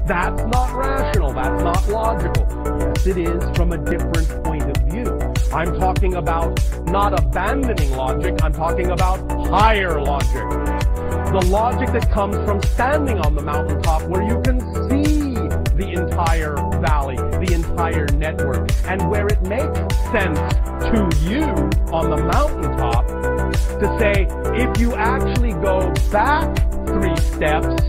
That's not rational. That's not logical. Yes, it is from a different point of view. I'm talking about not abandoning logic. I'm talking about higher logic. The logic that comes from standing on the mountaintop where you can see the entire valley, the entire network, and where it makes sense to you on the mountaintop to say, if you actually go back 3 steps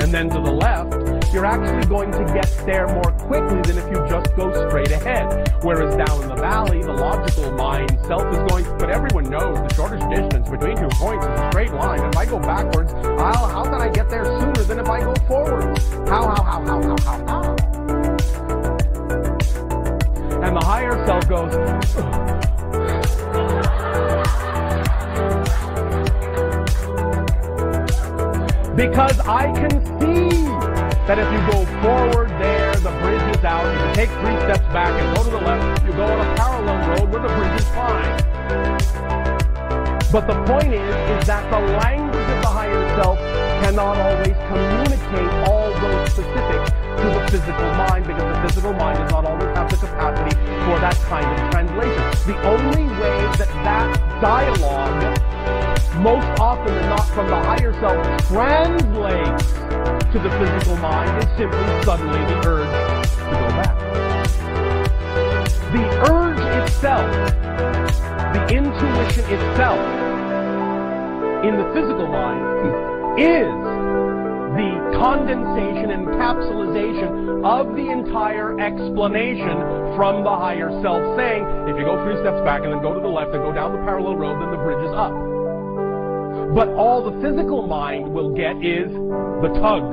and then to the left, you're actually going to get there more quickly than if you just go straight ahead. Whereas down in the valley, the logical mind self is going, but everyone knows the shortest distance between 2 points is a straight line. If I go backwards, how can I get there sooner than if I go forward? How? And the higher self goes, because I can see that if you go forward there, the bridge is out. If you take 3 steps back and go to the left, you go on a parallel road where the bridge is fine. But the point is that the language of the higher self cannot always communicate all those specifics to the physical mind, because the physical mind does not always have the capacity for that kind of translation. The only way that dialogue, most often than not from the higher self, translates to the physical mind is simply suddenly the urge to go back. The urge itself, the intuition itself, in the physical mind is the condensation and capsulization of the entire explanation from the higher self, saying, if you go 3 steps back and then go to the left and go down the parallel road, then the bridge is up. But all the physical mind will get is the tug.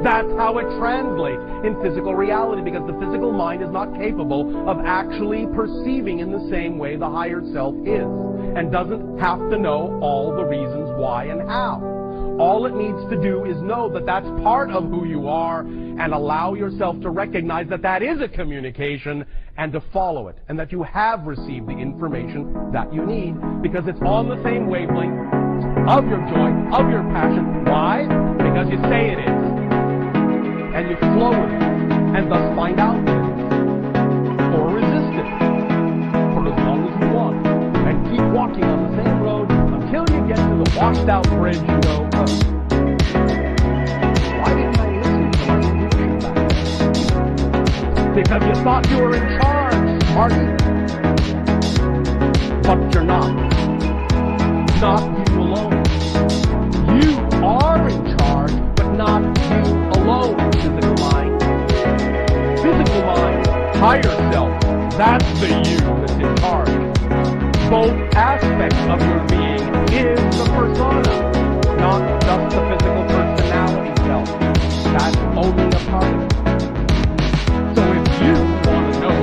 That's how it translates in physical reality, because the physical mind is not capable of actually perceiving in the same way the higher self is, and doesn't have to know all the reasons why and how. All it needs to do is know that that's part of who you are, and allow yourself to recognize that that is a communication, and to follow it, and that you have received the information that you need, because it's on the same wavelength of your joy, of your passion. Why? Because you say it is. And you flow with it, and thus find out that it is. Or resist it for as long as you want. And keep walking on the same road until you get to the washed out bridge and go, why didn't I listen to my intuition back then? Because you thought you were in charge, Marty. But you're not. Not you alone. You are in charge, but not you alone. Physical mind. Physical mind, higher self. That's the you that's in charge. Both aspects of your being is the persona, not just the physical personality self. That's only a part of it. So if you want to know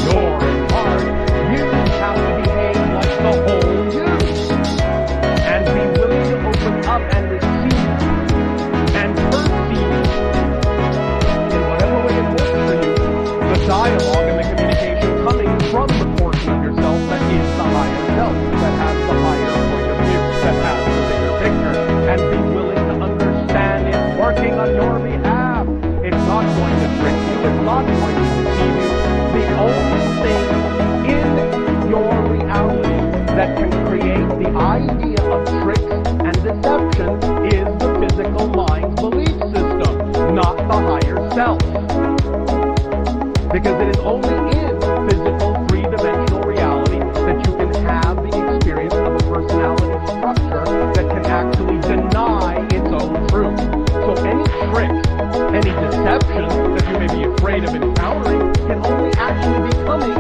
you're in charge, you have to behave like the whole you. And be willing to open up and receive and perceive in whatever way it works for you the dialogue and the communication coming from the portion of yourself that is the higher self, that has the higher point of view, that has the bigger picture, and be willing to understand it's working on your behalf. It's not going to trick you. It's not going to deceive you. The only thing in your reality that can create the idea of tricks and deception is the physical mind's belief system, not the higher self. Because it is only in physical, three-dimensional reality that you can have the experience of a personality structure that can actually deny its own truth. So any trick, any deception that you may be afraid of encountering can only actually be coming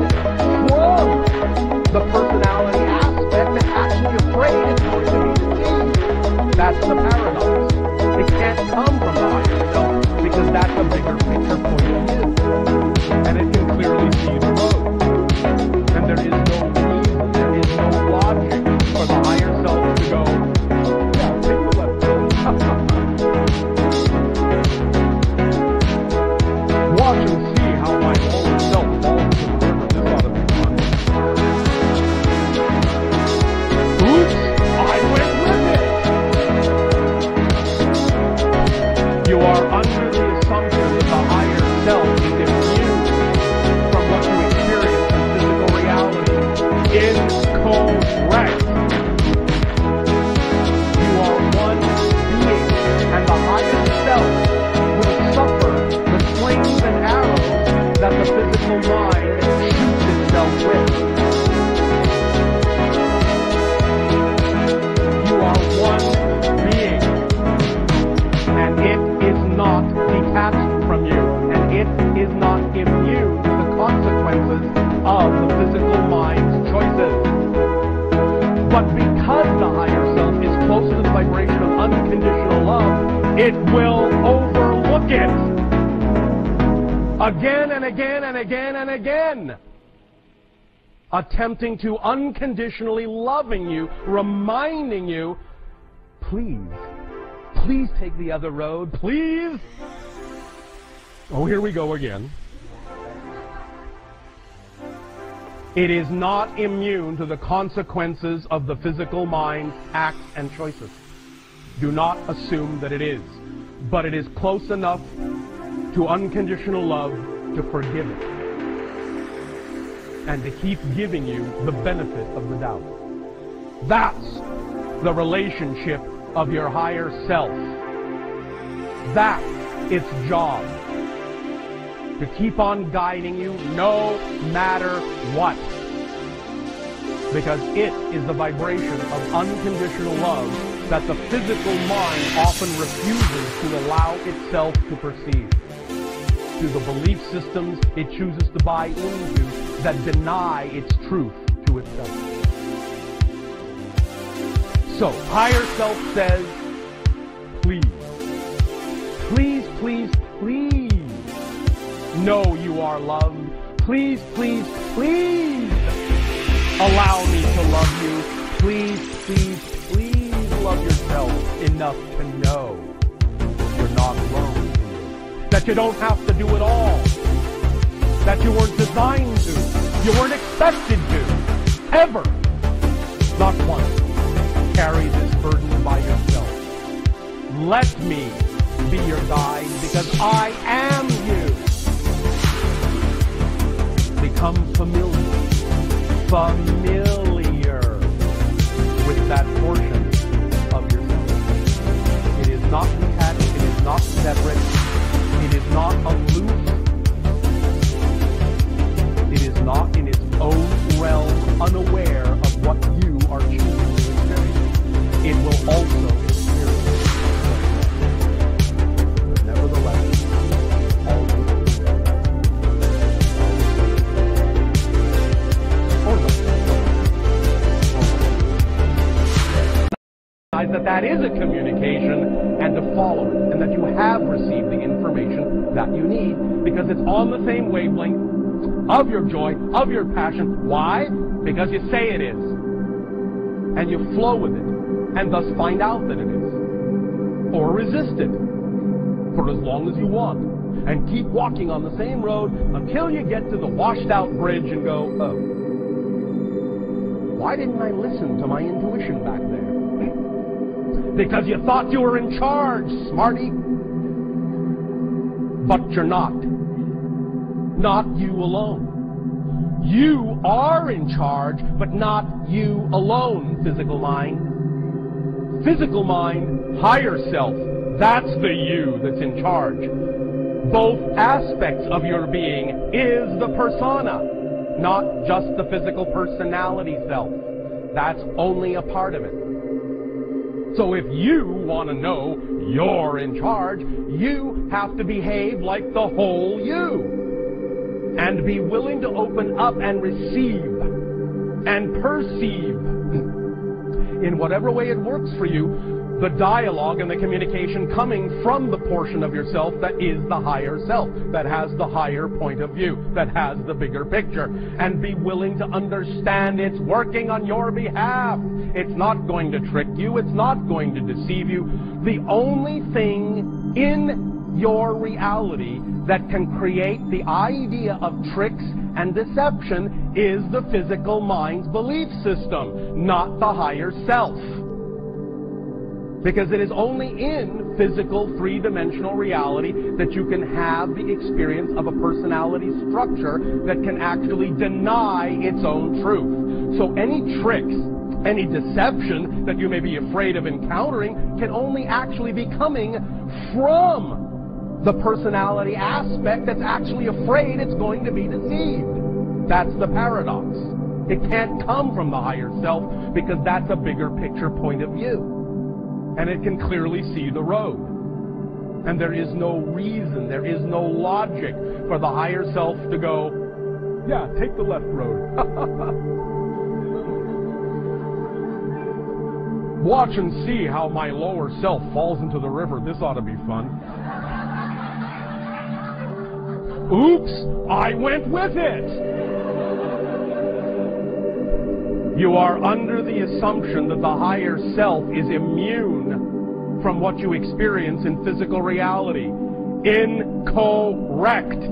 self will suffer the slings and arrows that the physical mind shoots itself with. You are one being, and it is not detached from you, and it is not immune to the consequences of the physical mind's choices. But because the higher self is close to the vibration of unconditional love, it will overlook it again and again and again and again, attempting to unconditionally loving you, reminding you, please take the other road, please. Oh, here we go again. It is not immune to the consequences of the physical mind's acts and choices. Do not assume that it is. But it is close enough to unconditional love to forgive it and to keep giving you the benefit of the doubt. That's the relationship of your higher self. That's its job. To keep on guiding you no matter what. Because it is the vibration of unconditional love that the physical mind often refuses to allow itself to perceive. To the belief systems it chooses to buy into that deny its truth to itself. So, higher self says, please, please, please, please, know you are loved. Please, please, please allow me to love you. Please, please, please love yourself enough to know you're not alone. That you don't have to do it all. That you weren't designed to. You weren't expected to. Ever. Not once. Carry this burden by yourself. Let me be your guide because I am you. Become familiar with that portion of yourself. It is not detached, it is not separate, it is not aloof, it is not in its own realm unaware of what you are choosing to experience. It will also experience. But nevertheless, always that is a communication and to follow it, and that you have received the information that you need because it's on the same wavelength of your joy, of your passion. Why? Because you say it is. And you flow with it, and thus find out that it is. Or resist it for as long as you want. And keep walking on the same road until you get to the washed out bridge and go, oh, why didn't I listen to my intuition back there? Because you thought you were in charge, smarty. But you're not. Not you alone. You are in charge, but not you alone, physical mind. Physical mind, higher self. That's the you that's in charge. Both aspects of your being is the persona, not just the physical personality self. That's only a part of it. So if you want to know you're in charge, you have to behave like the whole you. And be willing to open up and receive and perceive in whatever way it works for you the dialogue and the communication coming from the portion of yourself that is the higher self, that has the higher point of view, that has the bigger picture. And be willing to understand it's working on your behalf. It's not going to trick you. It's not going to deceive you. The only thing in your reality that can create the idea of tricks and deception is the physical mind's belief system, not the higher self. Because it is only in physical, three-dimensional reality that you can have the experience of a personality structure that can actually deny its own truth. So any tricks, any deception that you may be afraid of encountering can only actually be coming from the personality aspect that's actually afraid it's going to be deceived. That's the paradox. It can't come from the higher self because that's a bigger picture point of view. And it can clearly see the road. And there is no reason, there is no logic for the higher self to go, yeah, take the left road. Watch and see how my lower self falls into the river. This ought to be fun. Oops, I went with it. You are under the assumption that the higher self is immune from what you experience in physical reality. Incorrect.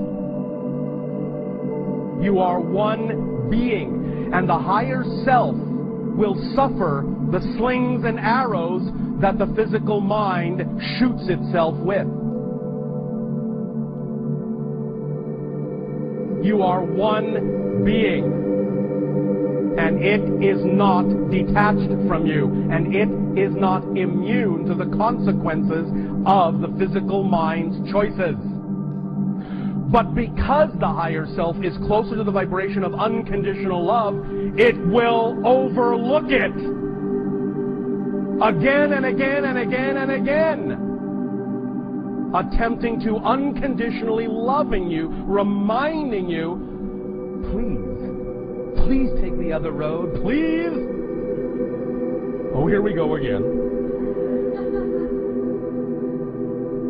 You are one being, and the higher self will suffer the slings and arrows that the physical mind shoots itself with. You are one being. And it is not detached from you. And it is not immune to the consequences of the physical mind's choices. But because the higher self is closer to the vibration of unconditional love, it will overlook it. Again and again and again and again. Attempting to unconditionally loving you, reminding you, please take the other road, please. Oh, here we go again.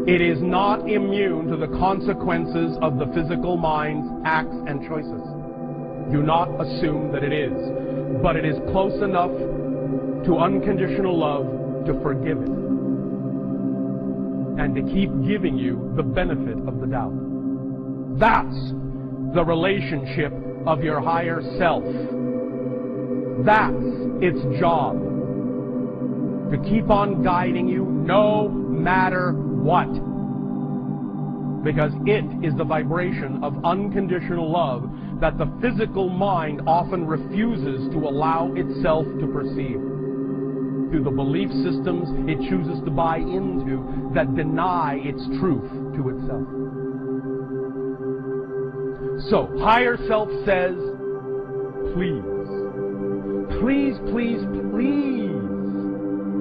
It is not immune to the consequences of the physical mind's acts and choices. Do not assume that it is. But it is close enough to unconditional love to forgive it. And to keep giving you the benefit of the doubt. That's the relationship of your higher self. That's its job. To keep on guiding you no matter what. Because it is the vibration of unconditional love that the physical mind often refuses to allow itself to perceive. Through the belief systems it chooses to buy into that deny its truth to itself. So, higher self says, please, please, please, please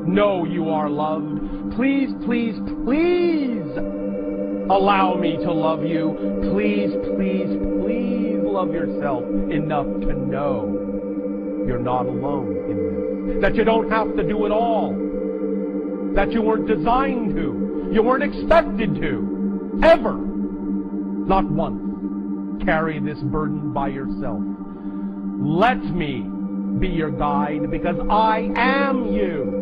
know you are loved. Please, please, please allow me to love you. Please, please, please love yourself enough to know you're not alone in this. That you don't have to do it all. That you weren't designed to. You weren't expected to. Ever. Not once. Carry this burden by yourself. Let me be your guide because I am you.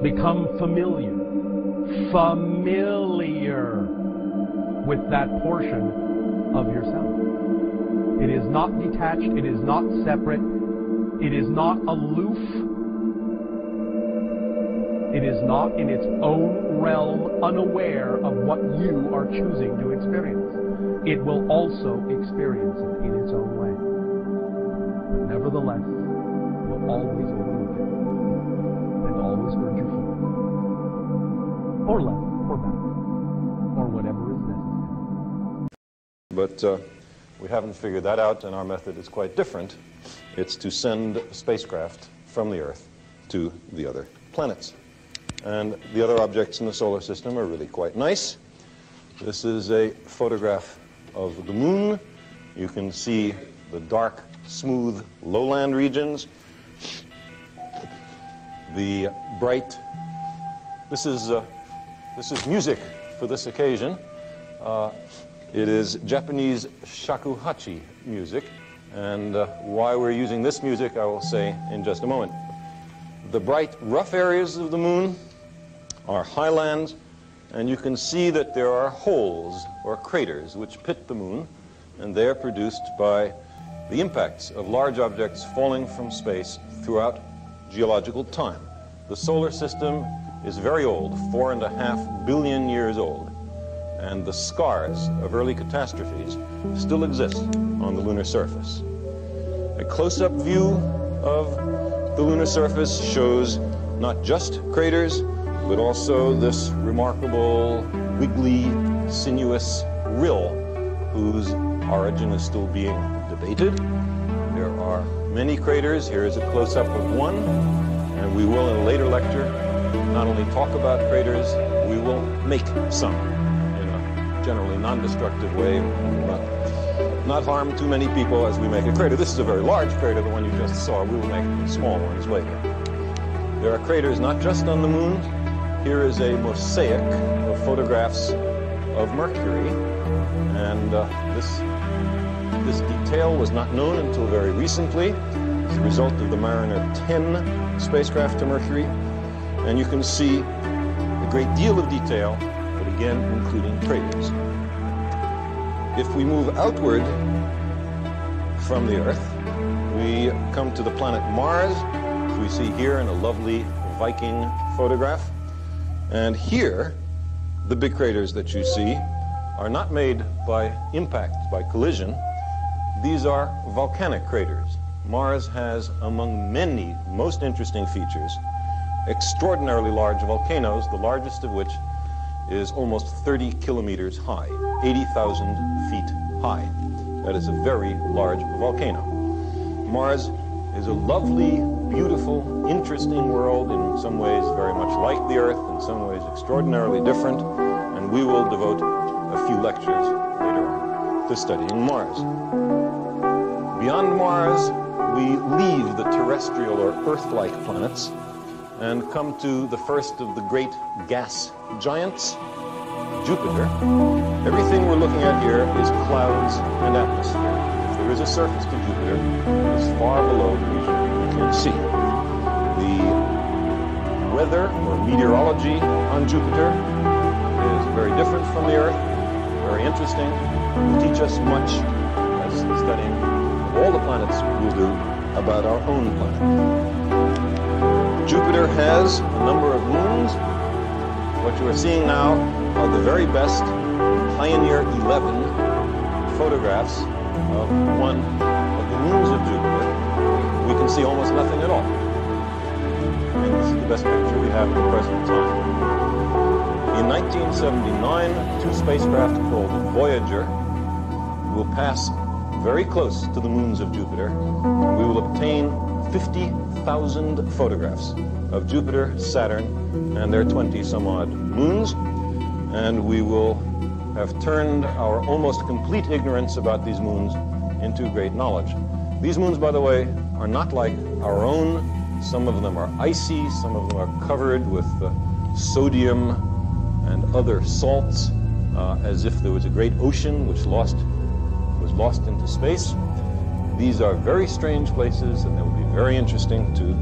Become familiar with that portion of yourself. It is not detached, it is not separate, it is not aloof, it is not in its own realm unaware of what you are choosing to experience. It will also experience it in its own way. But nevertheless, will always overlook it and always urge you forward. Or left, or back, or whatever is necessary. But we haven't figured that out, and our method is quite different. It's to send a spacecraft from the Earth to the other planets. And the other objects in the solar system are really quite nice. This is a photograph of the moon. You can see the dark, smooth lowland regions. The bright, this is music for this occasion. It is Japanese shakuhachi music, and why we're using this music I will say in just a moment. The bright, rough areas of the moon are highlands, and you can see that there are holes or craters which pit the moon, and they are produced by the impacts of large objects falling from space throughout geological time. the solar system is very old, 4.5 billion years old, and the scars of early catastrophes still exist on the lunar surface. A close-up view of the lunar surface shows not just craters, but also this remarkable, wiggly, sinuous rill whose origin is still being debated. There are many craters. Here is a close-up of one, and we will in a later lecture not only talk about craters, we will make some in a generally non-destructive way, but not harm too many people as we make a crater. This is a very large crater, the one you just saw. We will make small ones later. There are craters not just on the moon. Here is a mosaic of photographs of Mercury, and this detail was not known until very recently as a result of the Mariner 10 spacecraft to Mercury, and you can see a great deal of detail, but again including craters. If we move outward from the Earth, we come to the planet Mars, as we see here in a lovely Viking photograph. And here, the big craters that you see are not made by impact, by collision. These are volcanic craters. Mars has, among many most interesting features, extraordinarily large volcanoes, the largest of which is almost 30 kilometers high, 80,000 feet high. That is a very large volcano. Mars is a lovely, beautiful, interesting world, in some ways very much like the Earth, in some ways extraordinarily different, and we will devote a few lectures later on to studying Mars. Beyond Mars, we leave the terrestrial or Earth-like planets and come to the first of the great gas giants, Jupiter. Everything we're looking at here is clouds and atmosphere. If there is a surface to Jupiter, it is far below the region you can see. The weather or meteorology on Jupiter is very different from the Earth, very interesting. It will teach us much as studying all the planets will do about our own planet. Jupiter has a number of moons. What you are seeing now are the very best Pioneer 11 photographs of one of the moons of Jupiter. We can see almost nothing at all. And this is the best picture we have at the present time. In 1979, two spacecraft called Voyager will pass very close to the moons of Jupiter, and we will obtain 50,000 photographs of Jupiter, Saturn, and their 20-some-odd moons, and we will have turned our almost complete ignorance about these moons into great knowledge. These moons, by the way, are not like our own. Some of them are icy, some of them are covered with sodium and other salts, as if there was a great ocean which was lost into space. These are very strange places, and they will be very interesting to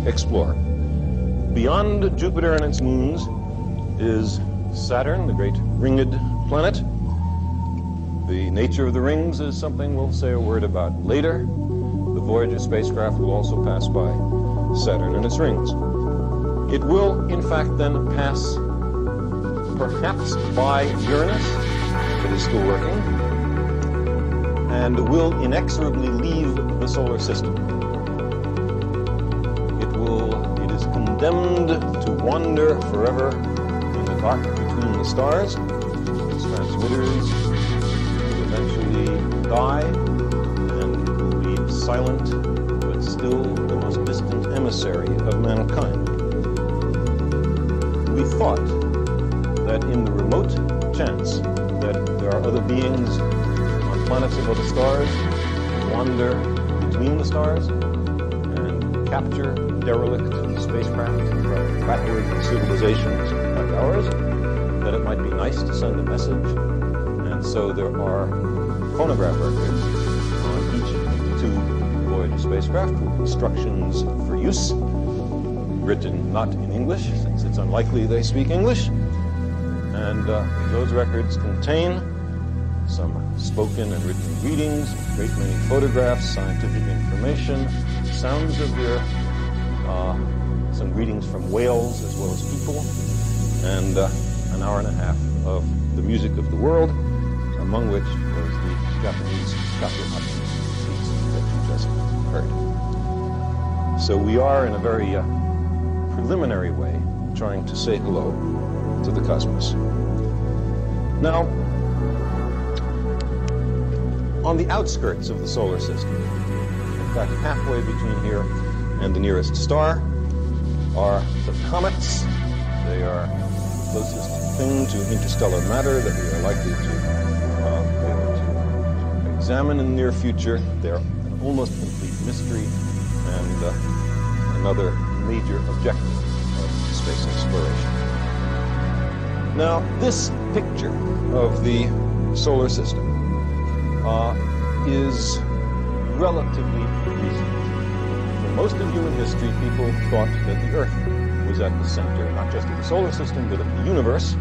explore. Beyond Jupiter and its moons is Saturn, the great ringed planet. The nature of the rings is something we'll say a word about later. The Voyager spacecraft will also pass by Saturn and its rings. It will, in fact, then pass perhaps by Uranus, that is still working, and will inexorably leave the solar system. It is condemned to wander forever in the dark between the stars. Its transmitters will eventually die, and it will be silent, but still the most distant emissary of mankind. We thought that in the remote chance that there are other beings on planets of other stars, wander between the stars and capture derelict spacecraft from backward civilizations like ours, that it might be nice to send a message. And so there are phonograph records on each of the two Voyager spacecraft with instructions for use, written not in English, since it's unlikely they speak English. And those records contain some spoken and written readings, a great many photographs, scientific information, sounds of the Earth, some readings from whales as well as people, and an hour and a half of the music of the world, among which was the Japanese shakuhachi piece that you just heard. So we are, in a very preliminary way, trying to say hello to the cosmos. Now, on the outskirts of the solar system, in fact, halfway between here and the nearest star, are the comets. They are the closest thing to interstellar matter that we are likely to be able to examine in the near future. They're an almost complete mystery and another major objective of space exploration. Now, this picture of the solar system is relatively recent. For most of human history, people thought that the Earth was at the center, not just of the solar system, but of the universe,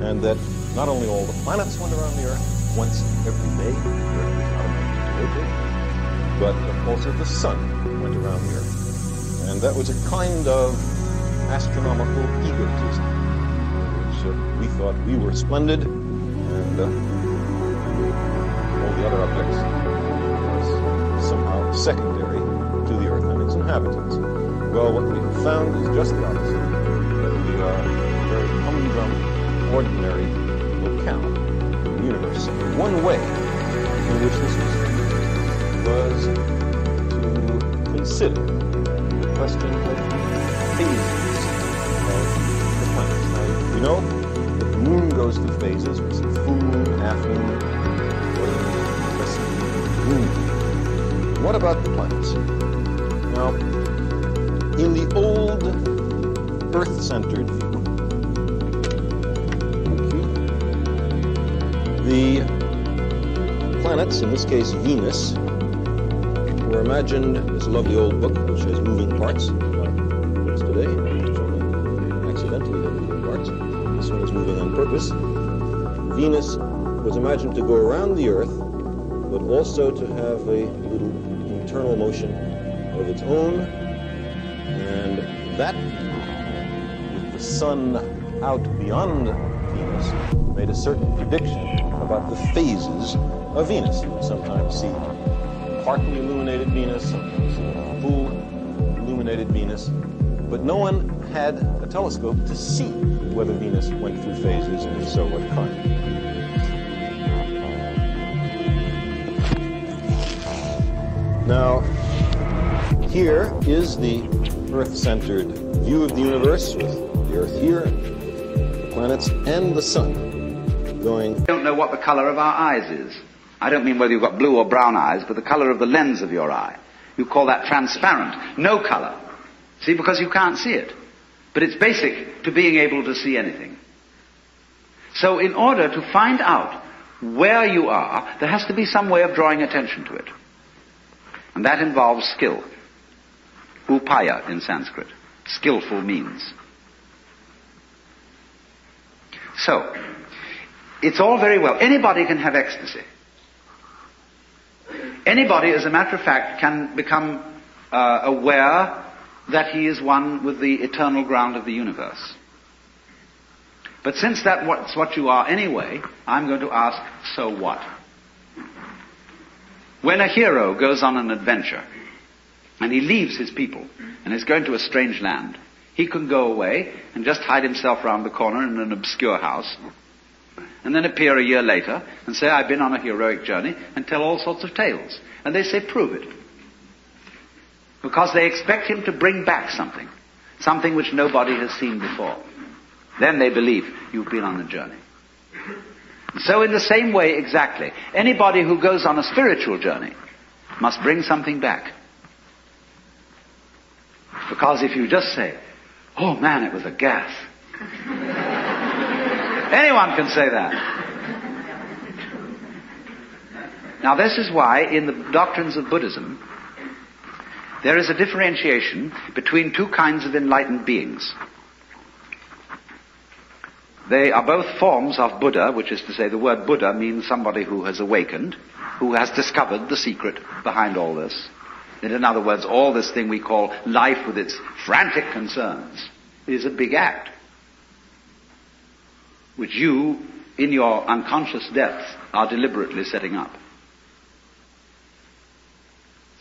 and that not only all the planets went around the Earth once every day, the Earth was not meant to rotate, but also the sun went around the Earth. And that was a kind of astronomical egotism, which we thought we were splendid, and all the other objects was somehow secondary to the Earth and its inhabitants. Well, what we have found is just the opposite, that we are a very humdrum, ordinary locale in the universe. And one way in which this was to consider the question of the phases of the planets. Now, we know that the moon goes through phases. We see full moon, half moon, moon. What about the planets? Now, in the old Earth-centered view, the planets, in this case Venus, were imagined, this lovely old book which has moving parts, like books today, which only accidentally have moving parts. This one is moving on purpose. Venus was imagined to go around the Earth, but also to have a little internal motion of its own, and that, with the sun out beyond Venus, made a certain prediction about the phases of Venus. You sometimes see partly illuminated Venus, sometimes see full illuminated Venus, but no one had a telescope to see whether Venus went through phases, and if so, what kind. Now, here is the Earth-centered view of the universe, with the Earth here, the planets, and the sun going. I don't know what the color of our eyes is. I don't mean whether you've got blue or brown eyes, but the color of the lens of your eye. You call that transparent. No color. See, because you can't see it. But it's basic to being able to see anything. So in order to find out where you are, there has to be some way of drawing attention to it. And that involves skill. Upaya in Sanskrit. Skillful means. So, it's all very well. Anybody can have ecstasy. Anybody, as a matter of fact, can become aware that he is one with the eternal ground of the universe. But since that's what you are anyway, I'm going to ask, so what? When a hero goes on an adventure, and he leaves his people, and is going to a strange land, he can go away and just hide himself round the corner in an obscure house, and then appear a year later and say, I've been on a heroic journey, and tell all sorts of tales. And they say, prove it. Because they expect him to bring back something. Something which nobody has seen before. Then they believe you've been on the journey. So in the same way exactly, anybody who goes on a spiritual journey must bring something back. Because if you just say, oh man, it was a gas. Anyone can say that. Now this is why in the doctrines of Buddhism there is a differentiation between two kinds of enlightened beings. They are both forms of Buddha, which is to say the word Buddha means somebody who has awakened, who has discovered the secret behind all this. That, in other words, all this thing we call life with its frantic concerns is a big act, which you, in your unconscious depths, are deliberately setting up.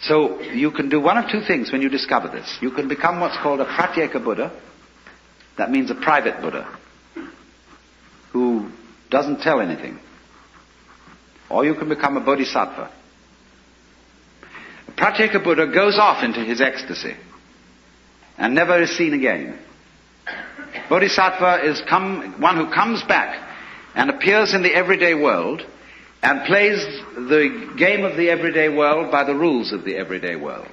So you can do one of two things when you discover this. You can become what's called a pratyeka Buddha. That means a private Buddha who doesn't tell anything. Or you can become a bodhisattva. A pratyeka Buddha goes off into his ecstasy and never is seen again. Bodhisattva is one who comes back and appears in the everyday world and plays the game of the everyday world by the rules of the everyday world.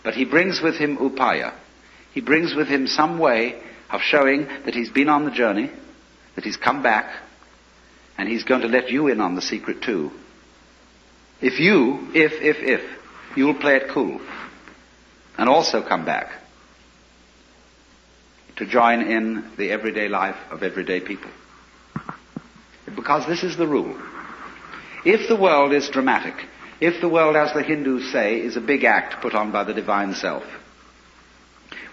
But he brings with him upaya. He brings with him some way of showing that he's been on the journey, that he's come back, and he's going to let you in on the secret too. If you'll play it cool and also come back to join in the everyday life of everyday people. Because this is the rule. If the world is dramatic, if the world, as the Hindus say, is a big act put on by the divine self,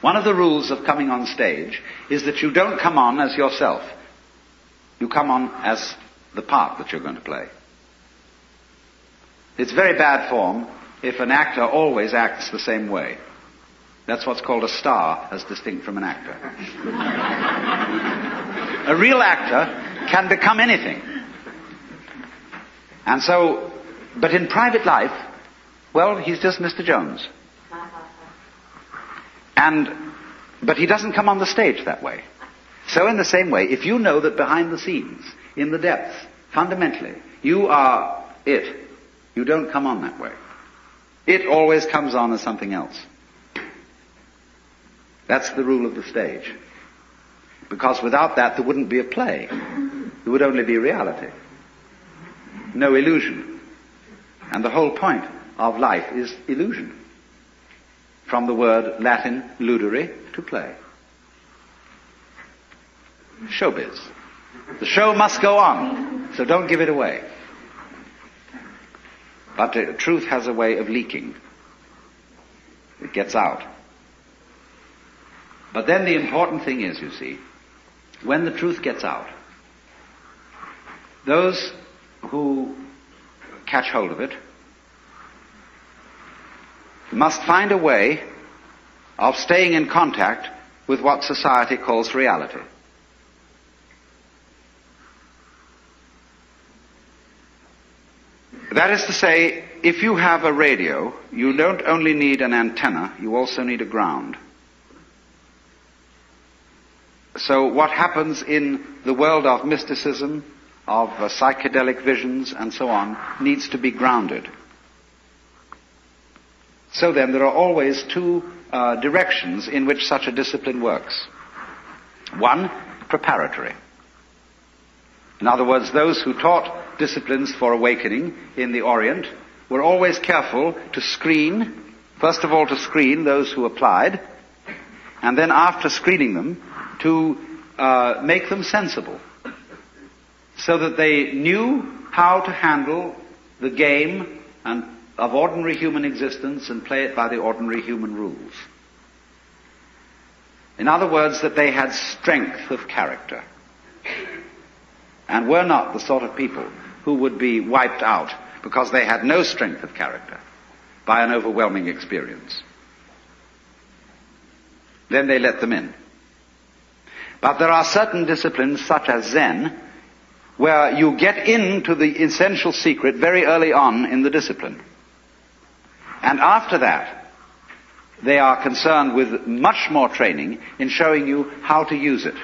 one of the rules of coming on stage is that you don't come on as yourself. You come on as the part that you're going to play. It's very bad form if an actor always acts the same way. That's what's called a star, as distinct from an actor. A real actor can become anything. And so, but in private life, well, he's just Mr. Jones. But he doesn't come on the stage that way. So in the same way, if you know that behind the scenes, in the depths, fundamentally, you are it, you don't come on that way. It always comes on as something else. That's the rule of the stage. Because without that, there wouldn't be a play. There would only be reality. No illusion. And the whole point of life is illusion. From the word Latin ludere, to play. Showbiz. The show must go on, so don't give it away. But truth has a way of leaking. It gets out. But then the important thing is, you see, when the truth gets out, those who catch hold of it must find a way of staying in contact with what society calls reality. That is to say, if you have a radio, you don't only need an antenna, you also need a ground. So what happens in the world of mysticism, of psychedelic visions and so on, needs to be grounded. So then there are always two directions in which such a discipline works. One, preparatory. In other words, those who taught disciplines for awakening in the Orient were always careful to screen, first of all to screen those who applied, and then after screening them, to make them sensible, so that they knew how to handle the game of ordinary human existence and play it by the ordinary human rules. In other words, that they had strength of character and were not the sort of people who would be wiped out because they had no strength of character by an overwhelming experience. Then they let them in. But there are certain disciplines, such as Zen, where you get into the essential secret very early on in the discipline. And after that, they are concerned with much more training in showing you how to use it.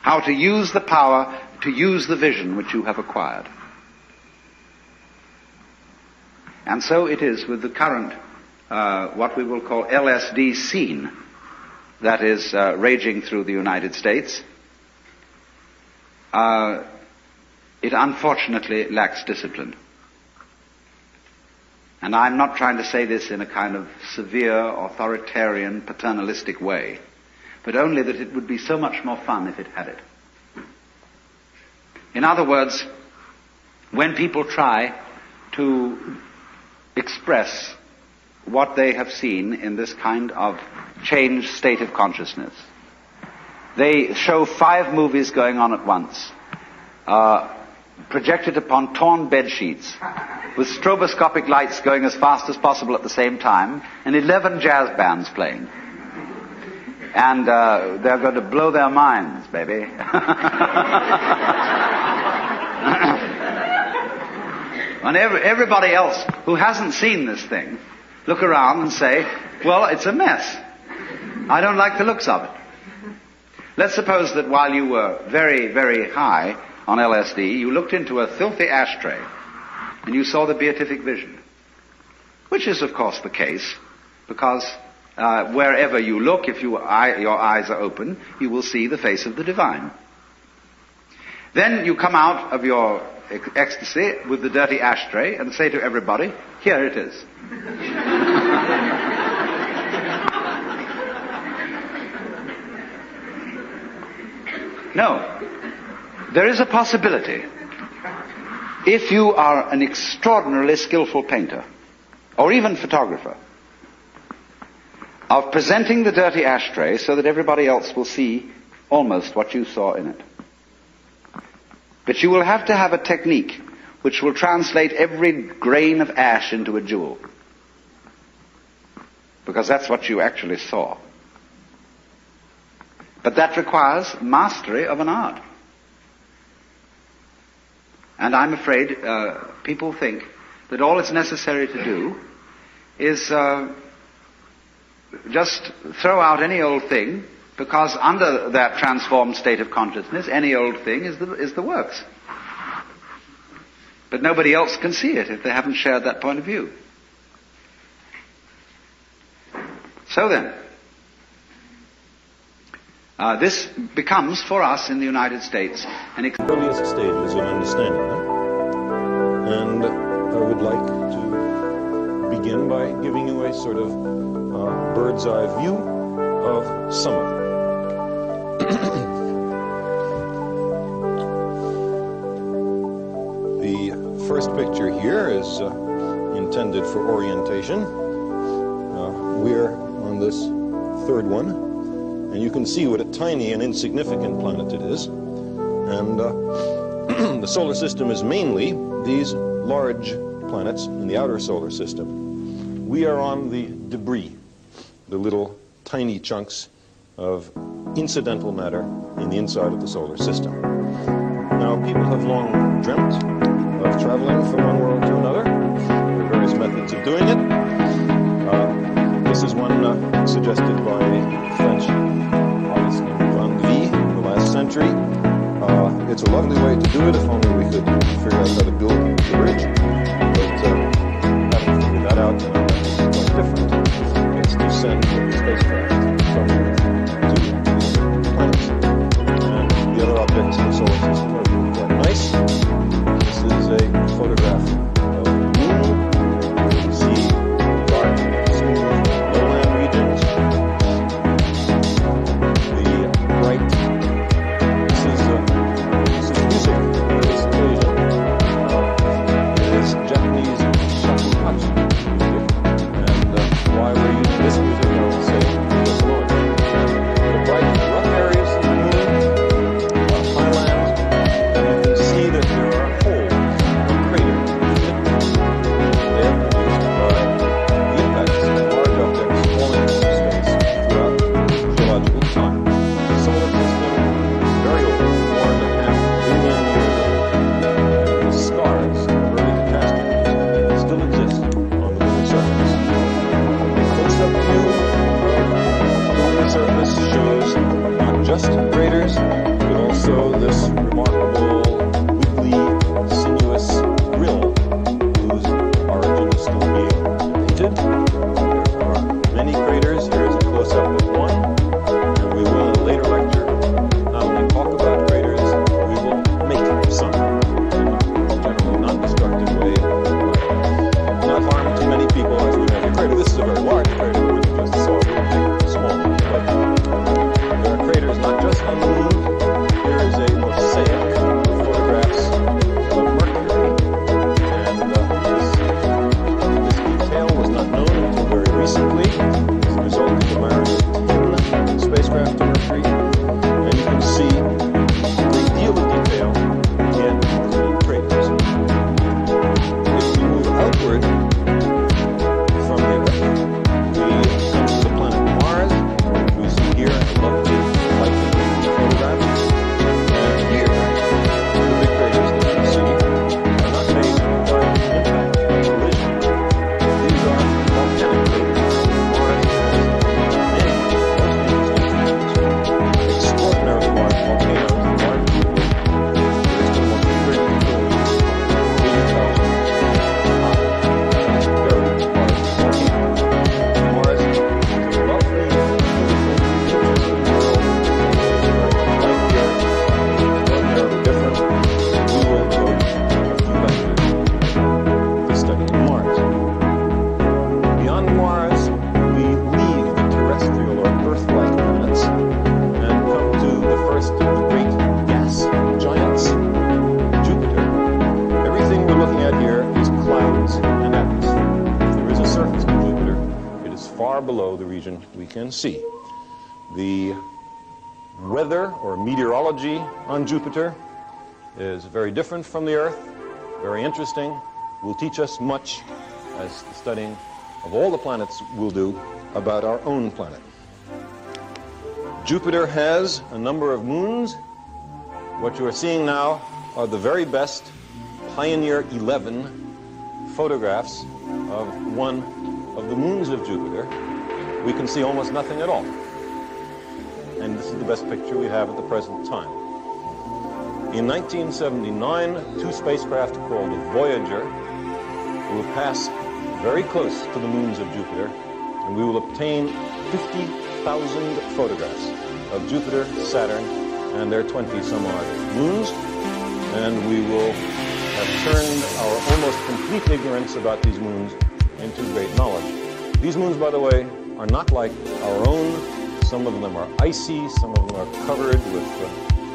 How to use the power, to use the vision which you have acquired. And so it is with the current, what we will call LSD scene, that is raging through the United States. It unfortunately lacks discipline. And I'm not trying to say this in a kind of severe, authoritarian, paternalistic way, but only that it would be so much more fun if it had it. In other words, when people try to express what they have seen in this kind of changed state of consciousness. They show 5 movies going on at once, projected upon torn bed sheets, with stroboscopic lights going as fast as possible at the same time, and 11 jazz bands playing. And they're going to blow their minds, baby. And everybody else who hasn't seen this thing look around and say, well, it's a mess. I don't like the looks of it. Let's suppose that while you were very, very high on LSD, you looked into a filthy ashtray and you saw the beatific vision. Which is, of course, the case, because wherever you look, if your eyes are open, you will see the face of the divine. Then you come out of your ecstasy with the dirty ashtray and say to everybody, here it is. No. There is a possibility, if you are an extraordinarily skillful painter, or even photographer, of presenting the dirty ashtray so that everybody else will see almost what you saw in it. But you will have to have a technique which will translate every grain of ash into a jewel. Because that's what you actually saw. But that requires mastery of an art. And I'm afraid people think that all it's necessary to do is just throw out any old thing, because under that transformed state of consciousness, any old thing is the works. But nobody else can see it if they haven't shared that point of view. So then, this becomes for us in the United States an earliest stages of understanding them. And I would like to begin by giving you a sort of bird's eye view of some of them. The first picture here is intended for orientation. We're on this third one, and you can see what a tiny and insignificant planet it is. And the solar system is mainly these large planets in the outer solar system. We are on the debris, the little tiny chunks of incidental matter in the inside of the solar system. Now, people have long dreamt of traveling from one world to another. There are various methods of doing it. This is one suggested by French Augustin Van Vie in the last century. It's a lovely way to do it if only we could figure out how to build the bridge. But having figured that out, it's quite different. It's to send spacecraft from Earth to the planets. And the other objects in the solar system are quite nice. This is a photograph of the moon. You can see dark, smooth lowland regions. The bright. This is music for this occasion. It is Japanese shakuhachi music. And why we're using this music, I will say far below the region we can see. The weather or meteorology on Jupiter is very different from the Earth, very interesting, will teach us much, as the studying of all the planets will do, about our own planet. Jupiter has a number of moons. What you are seeing now are the very best Pioneer 11 photographs of one of the moons of Jupiter. We can see almost nothing at all. And this is the best picture we have at the present time. In 1979, two spacecraft called Voyager will pass very close to the moons of Jupiter, and we will obtain 50,000 photographs of Jupiter, Saturn, and their 20-some-odd moons, and we will have turned our almost complete ignorance about these moons into great knowledge. These moons, by the way, are not like our own. Some of them are icy, some of them are covered with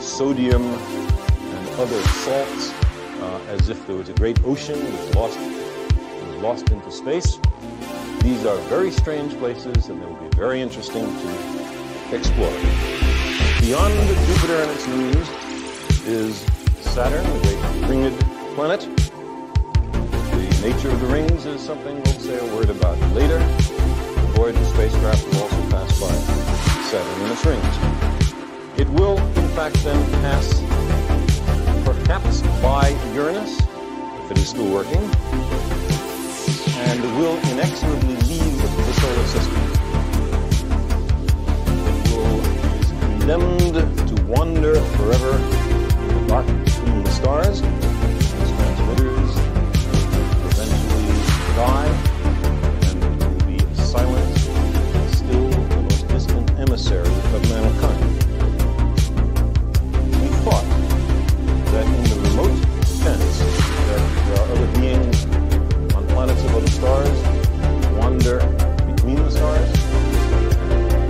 sodium and other salts, as if there was a great ocean which was lost into space. These are very strange places, and they will be very interesting to explore. Beyond Jupiter and its moons is Saturn, the great ringed planet. The nature of the rings is something we'll say a word about later. The Voyager spacecraft will also pass by Saturn and its rings. It will, in fact, then pass perhaps by Uranus, if it is still working, and will inexorably leave the solar system. It is condemned to wander forever in the dark between the stars. Its transmitters will eventually die, and it will be silent, still the most distant emissary of mankind. We thought that in the remote sense that there are other beings on planets of other stars, wander between the stars,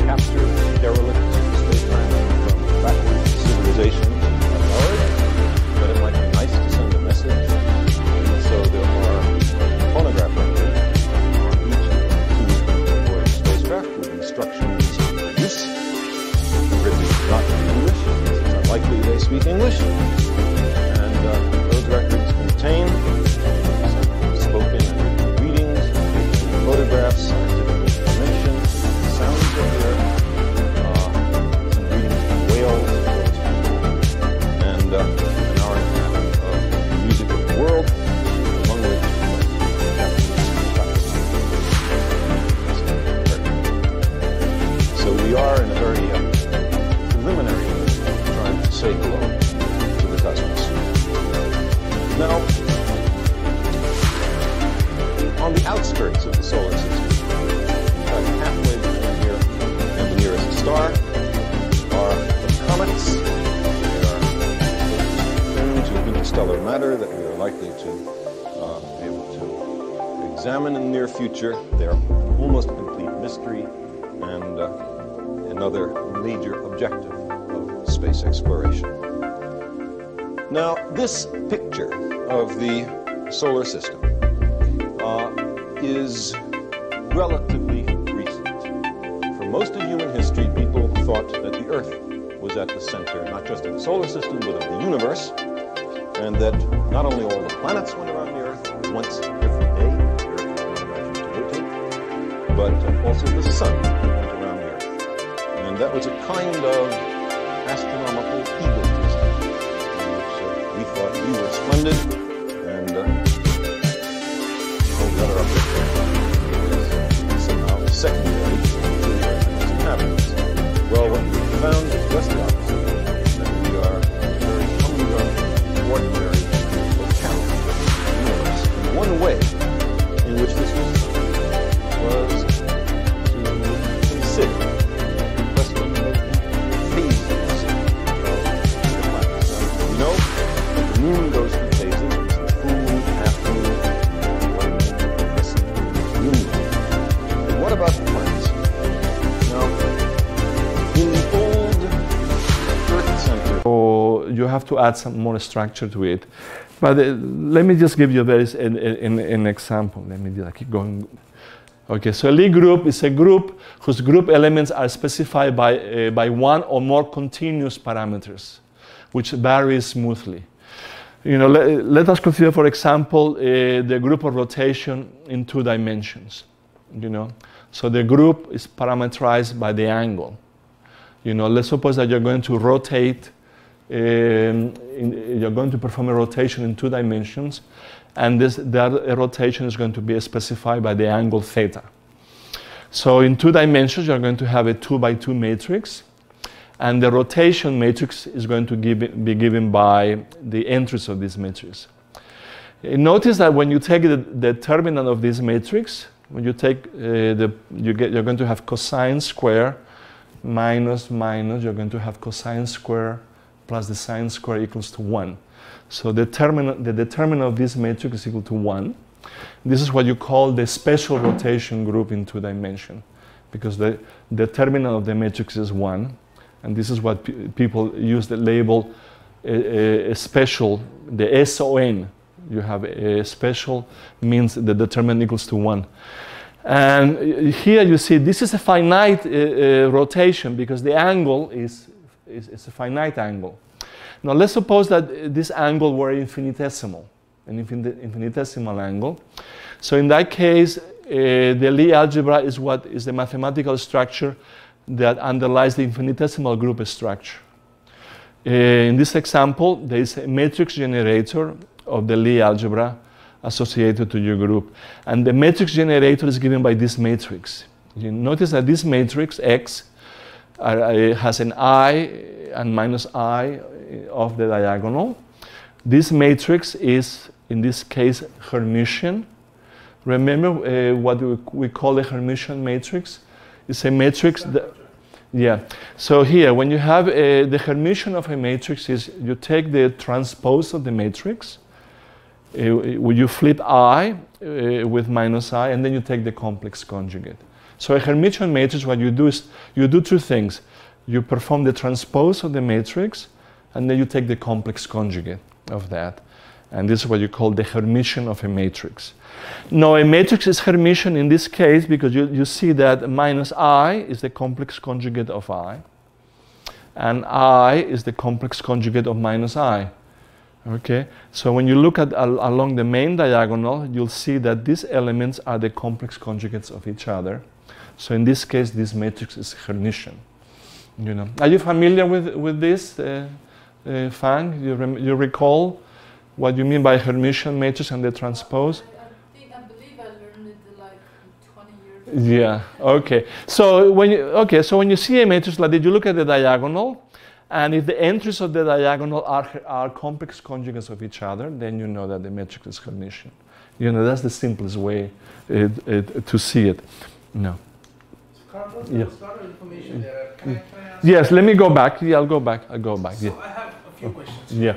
capture derelict spacecraft from backward civilization on Earth, that it might be nice to send a message. And so there are phonograph records on each two Voyager spacecraft with instructions for use, written not in English, since it's unlikely they speak English. And those records contain spoken and readings, photographs, scientific information, sounds of the Earth, some readings from whales, and an hour and a half of music of the world, among which so we are in a very preliminary trying to say hello to the cosmos. Now, on the outskirts of the solar system, halfway between here and the nearest star, are the comets. They are known to interstellar matter that we are likely to be able to examine in the near future. They are almost a complete mystery and another major objective of space exploration. Now, this picture of the solar system is relatively recent. For most of human history, people thought that the Earth was at the center, not just of the solar system, but of the universe, and that not only all the planets went around the Earth once every day, the Earth was imagined to rotate, but also the Sun went around the Earth. And that was a kind of astronomical egotism, in which we thought we were splendid, and the other object is somehow secondary to its inhabitants. Well, what we found is just the opposite, that we are a very humdrum, ordinary locality of the universe. And one way in which this was to consider the question of the phases of the planets. We know that the moon goes through phases. It's the full moon, half moon, what about the planets? Now, in the old Earth center, so you have to add some more structure to it. But let me just give you an example. Let me keep going. Okay, so a Lie group is a group whose group elements are specified by one or more continuous parameters, which vary smoothly. You know, let us consider, for example, the group of rotation in 2 dimensions. You know, so the group is parameterized by the angle. You know, let's suppose that you're going to rotate, you're going to perform a rotation in 2 dimensions, and that rotation is going to be specified by the angle theta. So in 2 dimensions, you're going to have a 2 by 2 matrix, and the rotation matrix is going to be given by the entries of this matrix. Notice that when you take the determinant of this matrix, when you take you're going to have cosine square minus, you're going to have cosine square plus the sine square equals to 1. So the determinant of this matrix is equal to 1. This is what you call the special rotation group in 2 dimensions, because the determinant of the matrix is 1. And this is what people use the label a special, the SON. You have a special means the determinant equals to 1. And here you see this is a finite rotation because the angle is a finite angle. Now let's suppose that this angle were infinitesimal, an infinitesimal angle. So in that case, the Lie algebra is what is the mathematical structure that underlies the infinitesimal group structure. In this example, there is a matrix generator of the Lie algebra associated to your group. And the matrix generator is given by this matrix. You notice that this matrix, X, has an I and minus I of the diagonal. This matrix is, in this case, Hermitian. Remember what we call a Hermitian matrix? It's a matrix that, yeah. So here, when you have the Hermitian of a matrix is you take the transpose of the matrix, you flip I with minus I, and then you take the complex conjugate. So a Hermitian matrix, what you do is you do 2 things. You perform the transpose of the matrix, and then you take the complex conjugate of that. And this is what you call the Hermitian of a matrix. Now, a matrix is Hermitian in this case because you see that minus I is the complex conjugate of I, and I is the complex conjugate of minus I. Okay, so when you look at along the main diagonal, you'll see that these elements are the complex conjugates of each other. So in this case, this matrix is Hermitian. You know, are you familiar with this, Fang? You recall what you mean by Hermitian matrix and the transpose? I believe I learned it like 20 years ago. Yeah. Okay. So when you see a matrix like that, you look at the diagonal. And if the entries of the diagonal are complex conjugates of each other, then you know that the matrix is Hermitian. You know, that's the simplest way to see it. No. So Carlos, Yeah. there's a lot of information there. Can I ask? Yes, let me go back. Yeah, I'll go back. So Yeah. I have a few questions. Yeah.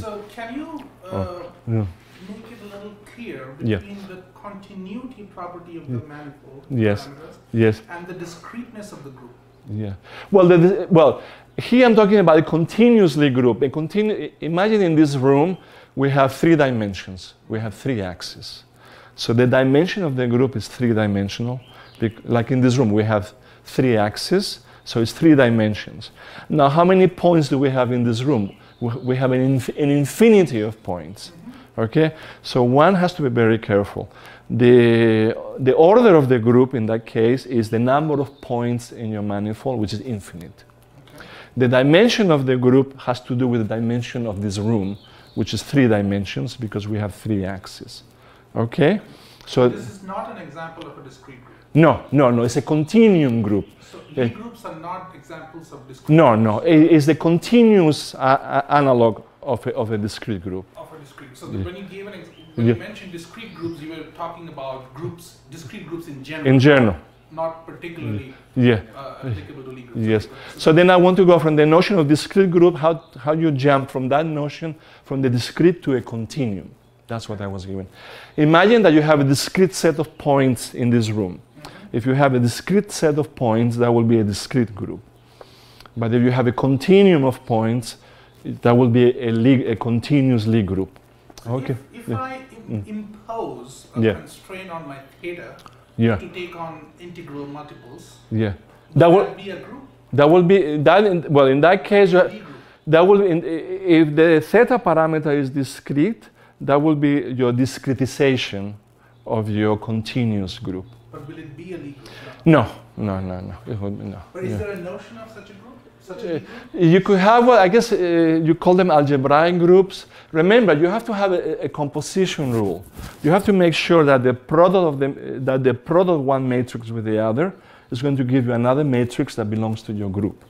So can you Yeah. make it a little clear Yeah. between the continuity property of the manifold Yes. parameters Yes. and the discreteness of the group? Yeah. Well, here I'm talking about a continuous Lie group. Imagine in this room we have 3 dimensions. We have 3 axes. So the dimension of the group is 3-dimensional. Like in this room, we have 3 axes, so it's 3 dimensions. Now, how many points do we have in this room? We have an infinity of points. Okay, so one has to be very careful. The order of the group in that case is the number of points in your manifold, which is infinite. The dimension of the group has to do with the dimension of this room, which is 3 dimensions because we have 3 axes. Okay? So This is not an example of a discrete group. No, it's a continuum group. So Lie groups are not examples of discrete No, it's the continuous analog of a discrete group. of a discrete. So when you gave when you mentioned discrete groups, you were talking about groups, discrete groups in general. In general. Not particularly Yeah. applicable to Lie groups. Yes. So then I want to go from the notion of discrete group, how you jump from that notion, from the discrete to a continuum. That's what I was given. Imagine that you have a discrete set of points in this room. If you have a discrete set of points, that will be a discrete group. But if you have a continuum of points, that will be a continuous Lie group. So Okay. if I impose a Yeah. constraint on my theta Yeah. to take on integral multiples. Yeah. That would be a group. That will be that. Well, in that case, that will if the theta parameter is discrete, that will be your discretization of your continuous group. But will it be a Lie group? No. It will be no. But is there a notion of such a group? Such a Lie group? You could have, well, I guess you call them algebraic groups. Remember, you have to have a composition rule. You have to make sure that the product of one matrix with the other is going to give you another matrix that belongs to your group.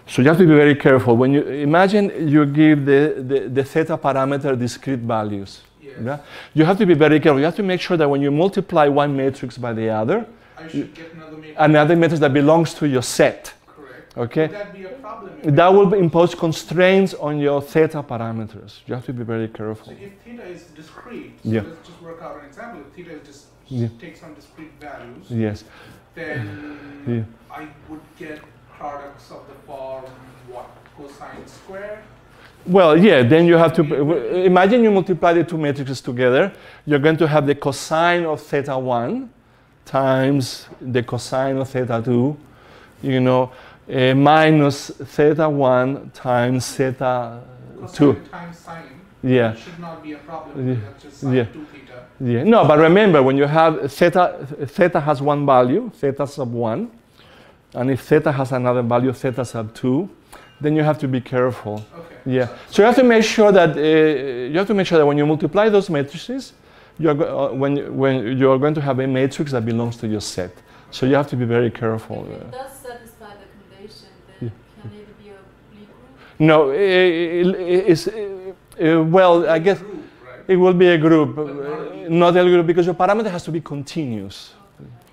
So you have to be very careful. When you imagine you give the theta parameter discrete values. Yes. Yeah? You have to be very careful. You have to make sure that when you multiply one matrix by the other, I should get another matrix that belongs to your set. Correct. Okay? Would that be a problem? That will impose constraints on your theta parameters. You have to be very careful. So if theta is discrete, so Yeah. let's just work out an example. If theta is just take some discrete values, Yes. then I would get products of the form what? Cosine squared? Well, yeah, then you have to imagine you multiply the two matrices together. You're going to have the cosine of theta 1 times the cosine of theta 2, minus theta 1 times theta 2. Cosine times sine Yeah. should not be a problem. That's just sine 2 theta. Yeah. No, but remember, when you have theta has one value, theta sub 1, and if theta has another value, theta sub 2, then you have to be careful. Okay. Yeah. So you have to make sure that when you multiply those matrices, when you are going to have a matrix that belongs to your set. So you have to be very careful. If it does satisfy the condition, then can it be a Lie group? No, well, I guess Group, right? it will be a group, not not a group, because your parameter has to be continuous.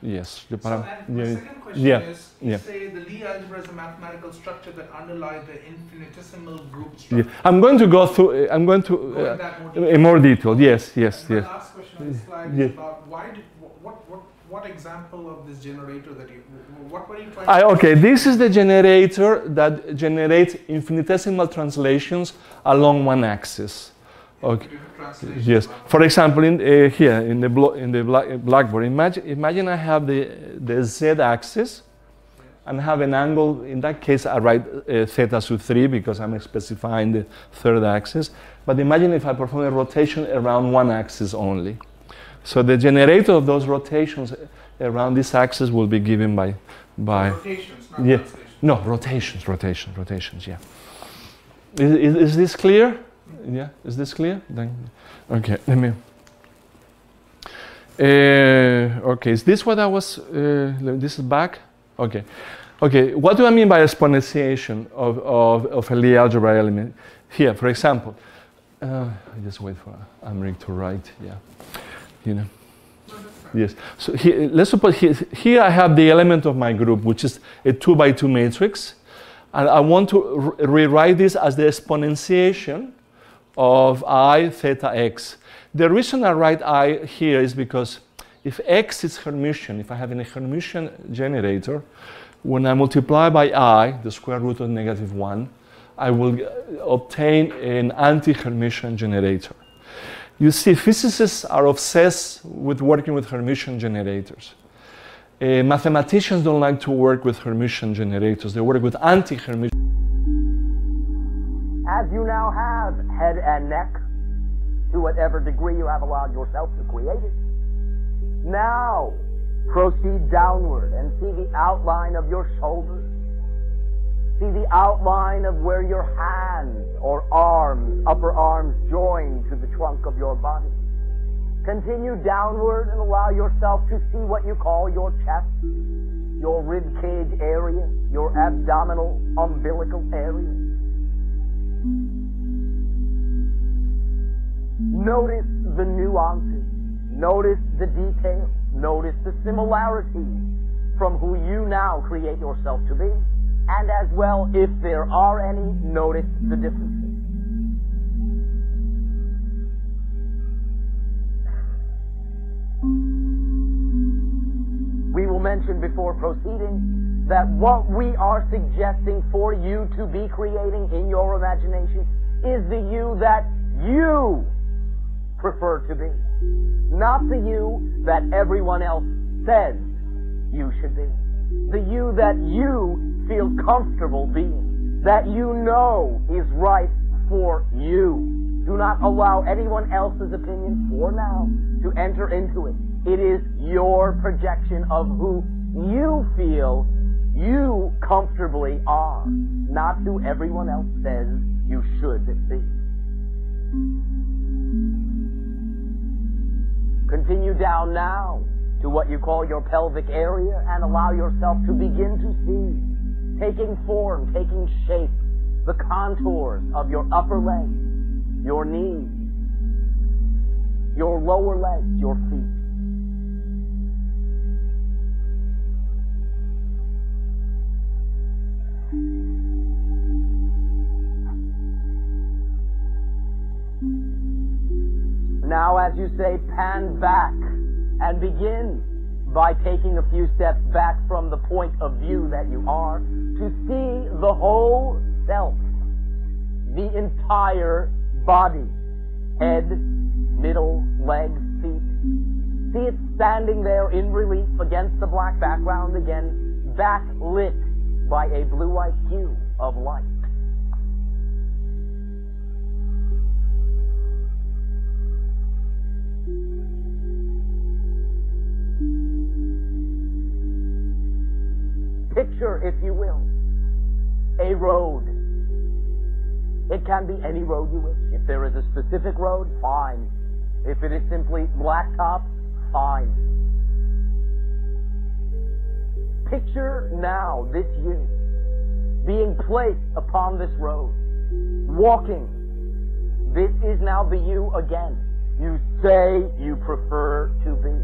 Yes, the So, parameter. and my second question is, you say the Lie algebra is a mathematical structure that underlies the infinitesimal group structure. I'm going to go through. I'm going to Go in that more detail. in more detail. Yes. And my last question on this slide is about what example of this generator that what were you trying to Okay, this is the generator that generates infinitesimal translations along one axis. Okay. translation? Yes. For example, here in the blackboard, imagine I have the z-axis and have an angle. In that case, I write theta sub 3 because I'm specifying the third axis. But imagine if I perform a rotation around one axis only. So the generator of those rotations around this axis will be given by Rotations, not yeah. translations. No, rotations, yeah. Is this clear? Yeah, is this clear? Then, okay, let me. Okay, is this what I was? This is back. Okay, What do I mean by exponentiation of a Lie algebra element? Here, for example, I just wait for Amrik to write. Yeah, Yes. So here, let's suppose here I have the element of my group, which is a 2 by 2 matrix, and I want to rewrite this as the exponentiation of I theta x. The reason I write I here is because if x is Hermitian, if I have a Hermitian generator, when I multiply by I, the square root of -1, I will obtain an anti-Hermitian generator. You see, physicists are obsessed with working with Hermitian generators. Mathematicians don't like to work with Hermitian generators. They work with anti-Hermitian. As you now have head and neck, to whatever degree you have allowed yourself to create it, now proceed downward and see the outline of your shoulders. See the outline of where your hands or arms, upper arms, join to the trunk of your body. Continue downward and allow yourself to see what you call your chest, your rib cage area, your abdominal umbilical area. Notice the nuances, notice the details, notice the similarities from who you now create yourself to be, and as well, if there are any, notice the differences. We will mention before proceeding that what we are suggesting for you to be creating in your imagination is the you that you prefer to be, not the you that everyone else says you should be. The you that you feel comfortable being. That you know is right for you. Do not allow anyone else's opinion for now to enter into it. It is your projection of who you feel you comfortably are, not who everyone else says you should be. Continue down now to what you call your pelvic area and allow yourself to begin to see, taking form, taking shape, the contours of your upper legs, your knees, your lower legs, your feet. Now, as you say, pan back and begin by taking a few steps back from the point of view that you are to see the whole self, the entire body, head, middle, legs, feet. See it standing there in relief against the black background again, backlit by a blue-white hue of light. Picture, if you will, a road. It can be any road you wish. If there is a specific road, fine. If it is simply blacktop, fine. Picture now this you being placed upon this road, walking. This is now the you again. You say you prefer to be.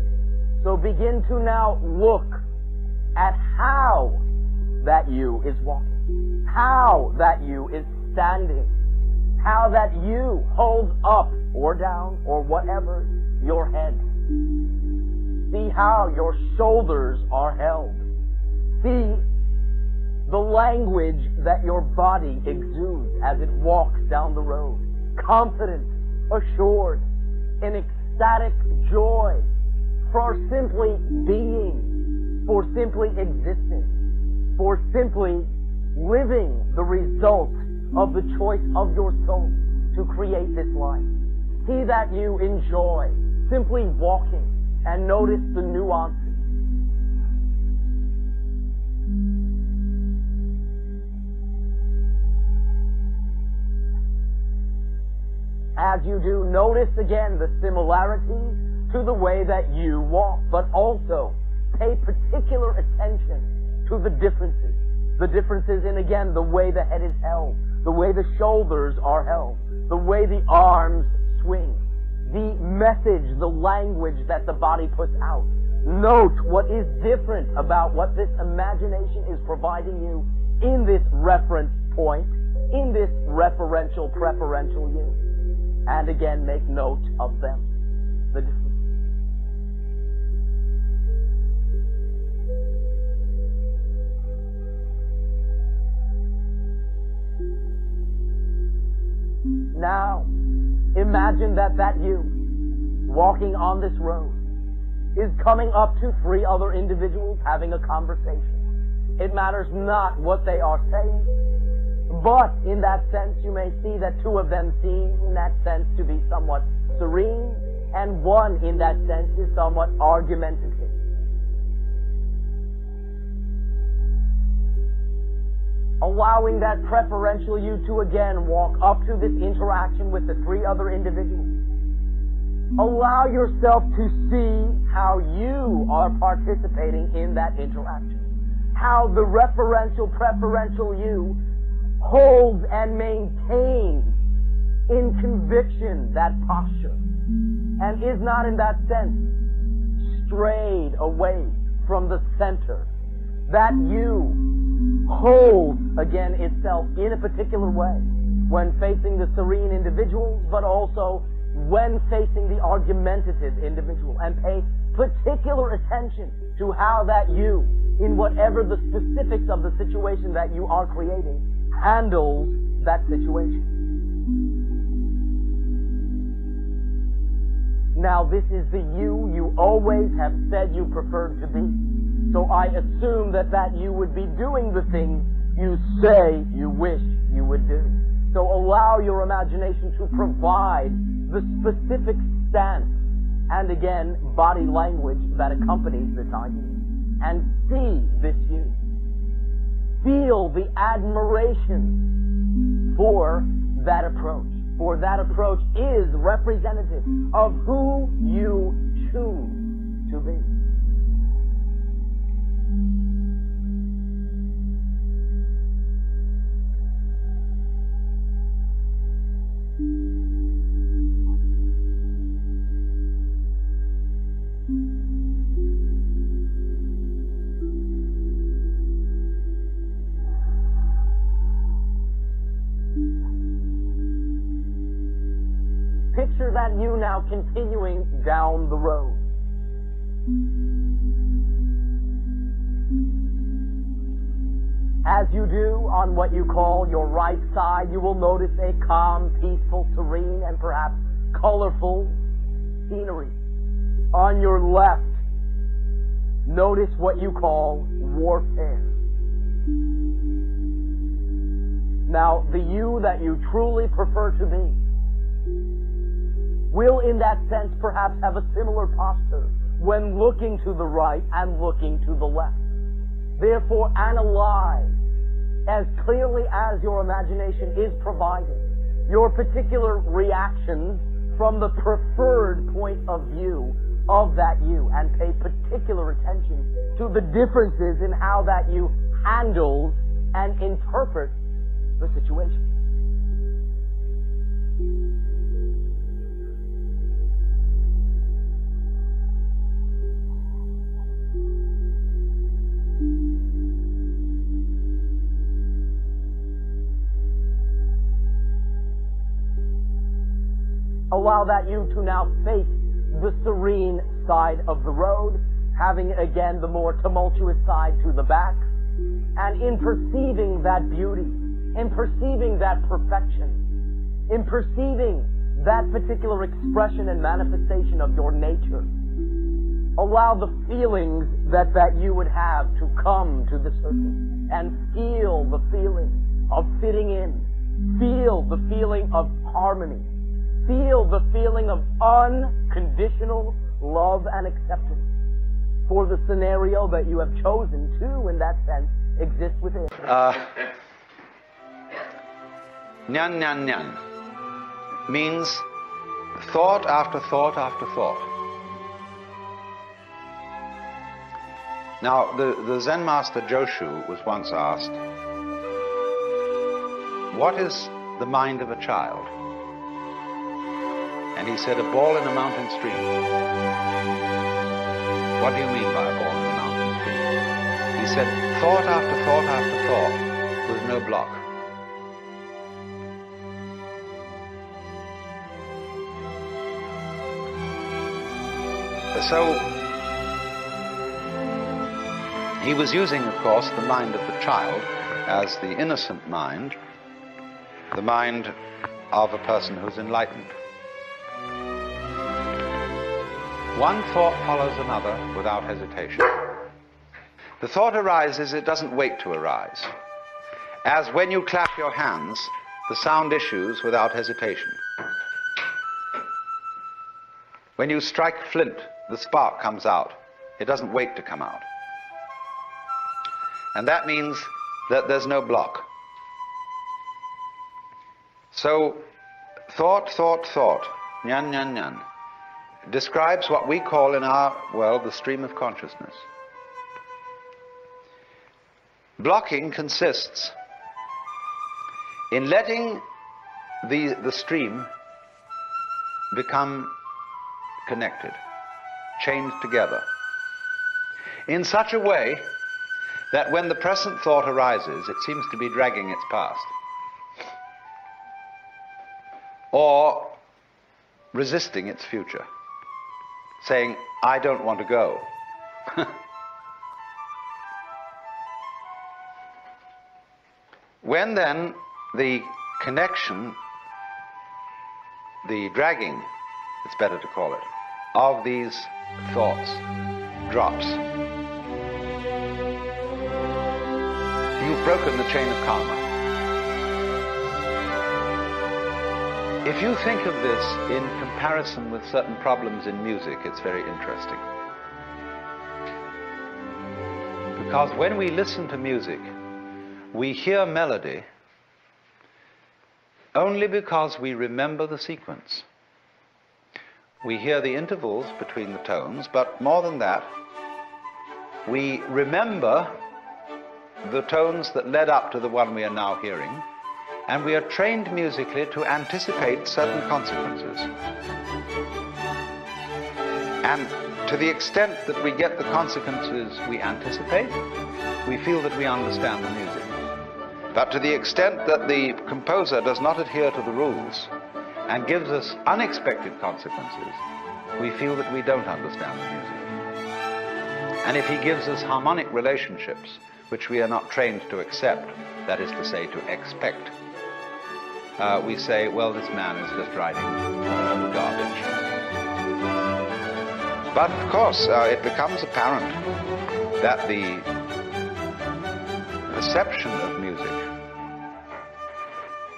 So begin to now look at how that you is walking, how that you is standing, how that you holds up or down or whatever your head. See how your shoulders are held. See the language that your body exudes as it walks down the road. Confident, assured, in ecstatic joy for simply being, for simply existing, for simply living the result of the choice of your soul to create this life. See that you enjoy simply walking and notice the nuances. As you do, notice again the similarities to the way that you walk, but also pay particular attention to the differences. The differences in, again, the way the head is held, the way the shoulders are held, the way the arms swing, the message, the language that the body puts out. Note what is different about what this imagination is providing you in this reference point, in this referential, preferential you. And again, make note of them. The difference. Now, imagine that you, walking on this road, is coming up to 3 other individuals having a conversation. It matters not what they are saying, but in that sense you may see that 2 of them seem in that sense to be somewhat serene, and 1 in that sense is somewhat argumentative. Allowing that preferential you to again walk up to this interaction with the 3 other individuals. Allow yourself to see how you are participating in that interaction. How the referential, preferential you holds and maintains in conviction that posture, and is not in that sense strayed away from the center. That you holds again itself in a particular way when facing the serene individuals, but also when facing the argumentative individual, and pay particular attention to how that you, in whatever the specifics of the situation that you are creating, handles that situation. Now this is the you always have said you preferred to be. So I assume that you would be doing the things you say you wish you would do. So allow your imagination to provide the specific stance and again, body language that accompanies this idea. And see this you. Feel the admiration for that approach. For that approach is representative of who you choose to be. Picture that you now continuing down the road. As you do on what you call your right side, you will notice a calm, peaceful, serene, and perhaps colorful scenery. On your left, notice what you call warfare. Now, the you that you truly prefer to be will, in that sense, perhaps have a similar posture when looking to the right and looking to the left. Therefore, analyze as clearly as your imagination is providing your particular reactions from the preferred point of view of that you, and pay particular attention to the differences in how that you handles and interprets the situation. Allow that you to now face the serene side of the road, having again the more tumultuous side to the back. And in perceiving that beauty, in perceiving that perfection, in perceiving that particular expression and manifestation of your nature, allow the feelings that you would have to come to the surface and feel the feeling of fitting in, feel the feeling of harmony, feel the feeling of unconditional love and acceptance for the scenario that you have chosen to, in that sense, exist within. Nyan nyan nyan means thought after thought after thought. Now, the Zen master Joshu was once asked, what is the mind of a child? And he said, a ball in a mountain stream. What do you mean by a ball in a mountain stream? He said, thought after thought after thought, with no block. So, he was using, of course, the mind of the child as the innocent mind, the mind of a person who's enlightened. One thought follows another without hesitation. The thought arises, it doesn't wait to arise. As when you clap your hands, the sound issues without hesitation. When you strike flint, the spark comes out. It doesn't wait to come out. And that means that there's no block. So, thought, thought, thought, nyan, nyan, nyan, describes what we call in our world the stream of consciousness. Blocking consists in letting the stream become connected, chained together, in such a way that when the present thought arises, it seems to be dragging its past, or resisting its future, saying, I don't want to go. When then the connection, the dragging, it's better to call it, of these thoughts drops, you've broken the chain of karma. If you think of this in comparison with certain problems in music, it's very interesting. Because when we listen to music, we hear melody only because we remember the sequence. We hear the intervals between the tones, but more than that, we remember the tones that led up to the one we are now hearing, and we are trained musically to anticipate certain consequences. And to the extent that we get the consequences we anticipate, we feel that we understand the music. But to the extent that the composer does not adhere to the rules and gives us unexpected consequences, we feel that we don't understand the music. And if he gives us harmonic relationships, which we are not trained to accept, that is to say, to expect, we say, well, this man is just writing garbage. But of course, it becomes apparent that the perception of music,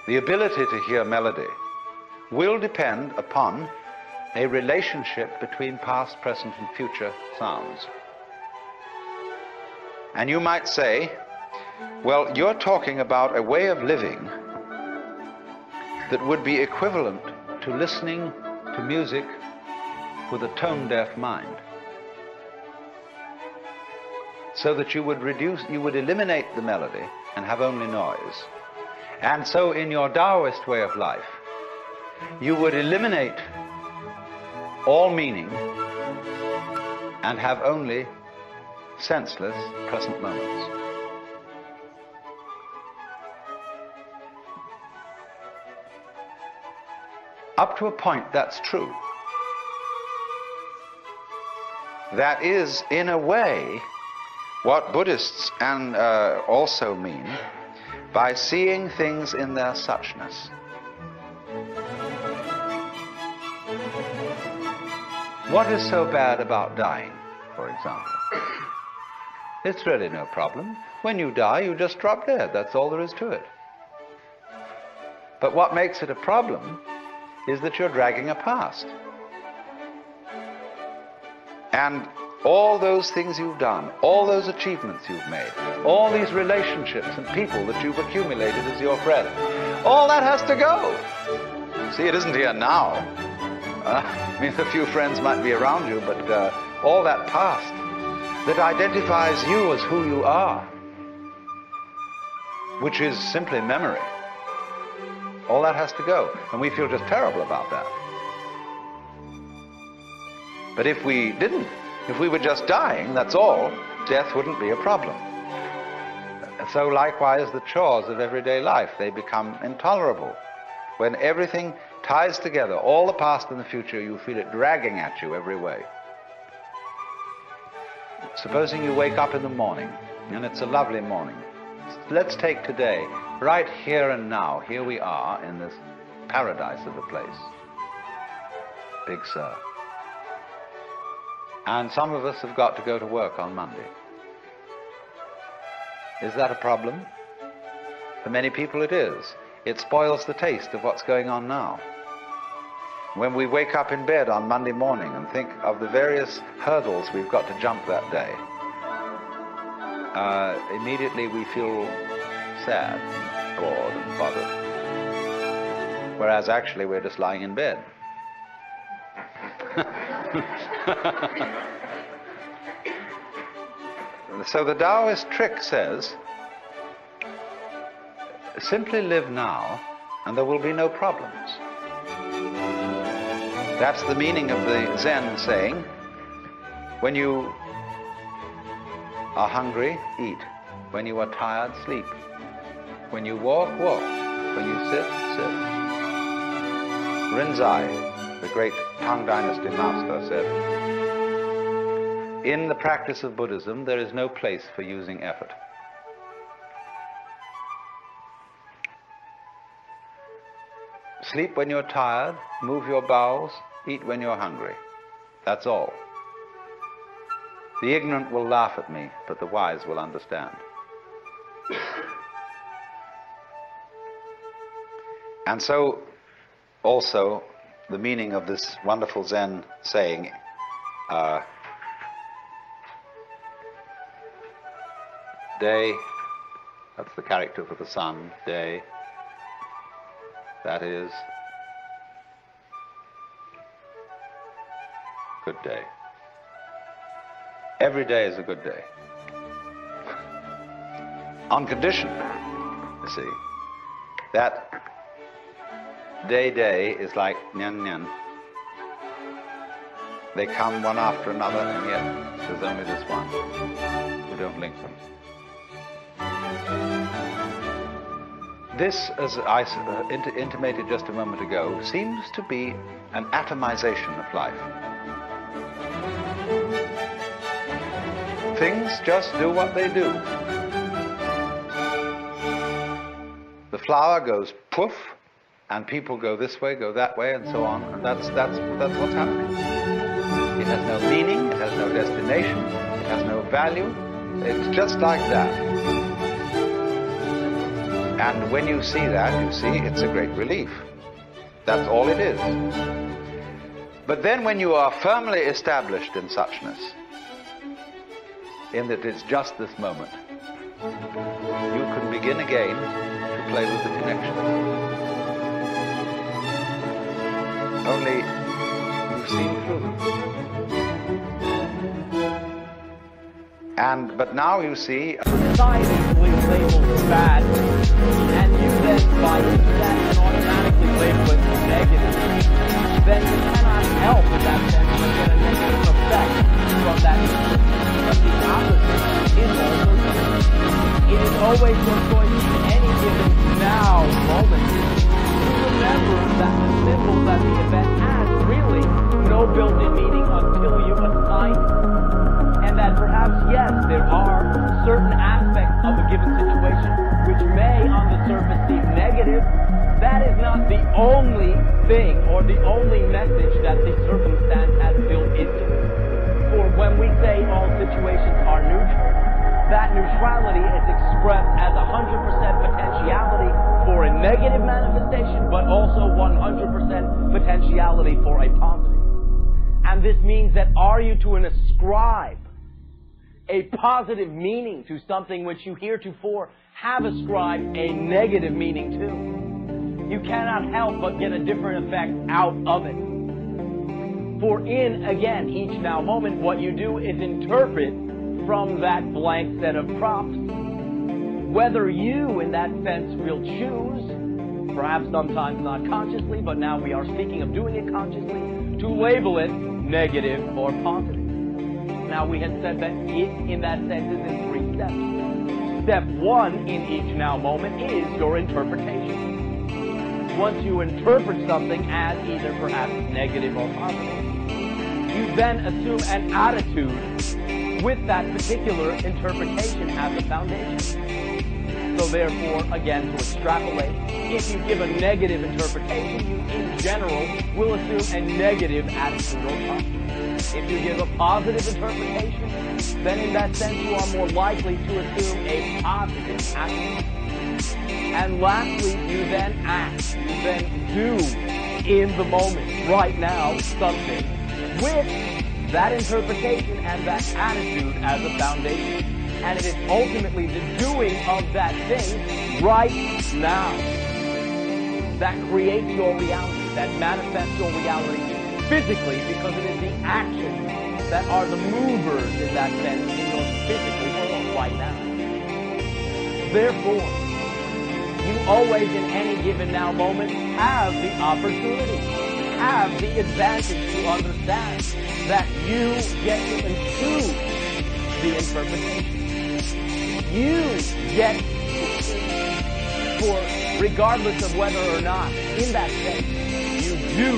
the ability to hear melody, will depend upon a relationship between past, present, and future sounds. And you might say, well, you're talking about a way of living that would be equivalent to listening to music with a tone-deaf mind. So that you would eliminate the melody and have only noise. And so in your Taoist way of life, you would eliminate all meaning and have only senseless present moments. Up to a point, that's true. That is, in a way, what Buddhists also mean by seeing things in their suchness. What is so bad about dying, for example? It's really no problem. When you die, you just drop dead. That's all there is to it. But what makes it a problem is that you're dragging a past. And all those things you've done, all those achievements you've made, all these relationships and people that you've accumulated as your friend, all that has to go. See, it isn't here now. I mean, a few friends might be around you, but all that past that identifies you as who you are, which is simply memory, all that has to go. And we feel just terrible about that. But if we didn't, if we were just dying, that's all, death wouldn't be a problem. So likewise, the chores of everyday life, they become intolerable. When everything ties together, all the past and the future, you feel it dragging at you every way. Supposing you wake up in the morning, and it's a lovely morning. Let's take today, right here and now. Here we are in this paradise of a place. Big Sur. And some of us have got to go to work on Monday. Is that a problem? For many people it is. It spoils the taste of what's going on now. When we wake up in bed on Monday morning and think of the various hurdles we've got to jump that day, immediately we feel sad, bored, and bothered. Whereas actually we're just lying in bed. So the Taoist trick says, simply live now and there will be no problems. That's the meaning of the Zen saying, when you are hungry, eat. When you are tired, sleep. When you walk, walk. When you sit, sit. Rinzai, the great Tang Dynasty master, said, in the practice of Buddhism, there is no place for using effort. Sleep when you're tired, move your bowels, eat when you're hungry. That's all. The ignorant will laugh at me, but the wise will understand. And so, also, the meaning of this wonderful Zen saying, day, that's the character for the sun, day, that is, good day. Every day is a good day. On condition, you see, that day is like nyan nyan. They come one after another, and yet there's only this one. You don't link them. This, as I intimated just a moment ago, seems to be an atomization of life. Things just do what they do. The flower goes poof, and people go this way, go that way, and so on, and that's what's happening. It has no meaning, it has no destination, it has no value. It's just like that. And when you see that, you see it's a great relief. That's all it is. But then when you are firmly established in suchness, in that it's just this moment, you can begin again to play with the connections. Only you've seen through them. But now you see Scientifically labeled bad, and you then by that and automatically label it negative, then you cannot help in that sense but get a negative effect from that. But the opposite is also true. It is always what's going to be any given now moment. Remember that the symbol that the event has really no built-in meaning until you assign it. And that perhaps, yes, there are certain aspects of a given situation which may on the surface seem negative. That is not the only thing or the only message that the circumstance has built into it. For when we say all situations are neutral, that neutrality is expressed as 100% potentiality for a negative manifestation, but also 100% potentiality for a positive. And this means that are you to ascribe a positive meaning to something which you heretofore have ascribed a negative meaning to, you cannot help but get a different effect out of it. For in, again, each now moment, what you do is interpret from that blank set of props whether you, in that sense, will choose, perhaps sometimes not consciously, but now we are speaking of doing it consciously, to label it negative or positive. Now, we had said that it, in that sense, is in 3 steps. Step 1 in each now moment is your interpretation. Once you interpret something as either perhaps negative or positive, you then assume an attitude with that particular interpretation as a foundation. So therefore, again, to extrapolate, if you give a negative interpretation, you in general will assume a negative attitude or posture. If you give a positive interpretation, then in that sense you are more likely to assume a positive attitude. And lastly, you then act, you then do in the moment, right now, something with that interpretation and that attitude as a foundation. And it is ultimately the doing of that thing right now that creates your reality, that manifests your reality physically, because it is the actions that are the movers in that sense in your physical world right now. Therefore, you always in any given now moment have the opportunity, have the advantage to understand that you get to choose the interpretation. You get to choose, for regardless of whether or not, in that sense, you do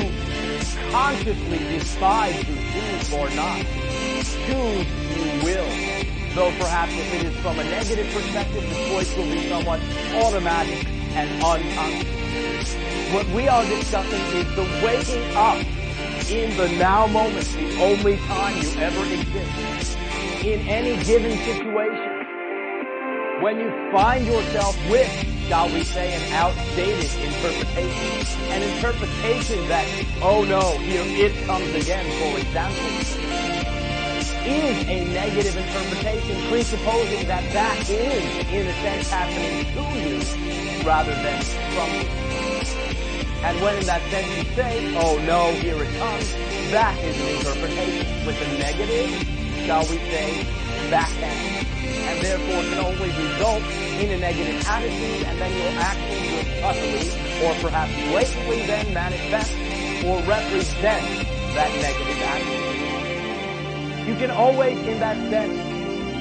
consciously decide to choose or not. Choose you will. Though perhaps if it is from a negative perspective, the choice will be somewhat automatic and unconscious. What we are discussing is the waking up in the now moment, the only time you ever exist, in any given situation, when you find yourself with, shall we say, an outdated interpretation, an interpretation that, oh no, here it comes again, for example, is a negative interpretation, presupposing that that is, in a sense, happening to you rather than from you. And when in that sense you say, oh no, here it comes, that is an interpretation with a negative, shall we say, backhand. And therefore can only result in a negative attitude, and then your actions will subtly, or perhaps blatantly then manifest or represent that negative attitude. You can always, in that sense,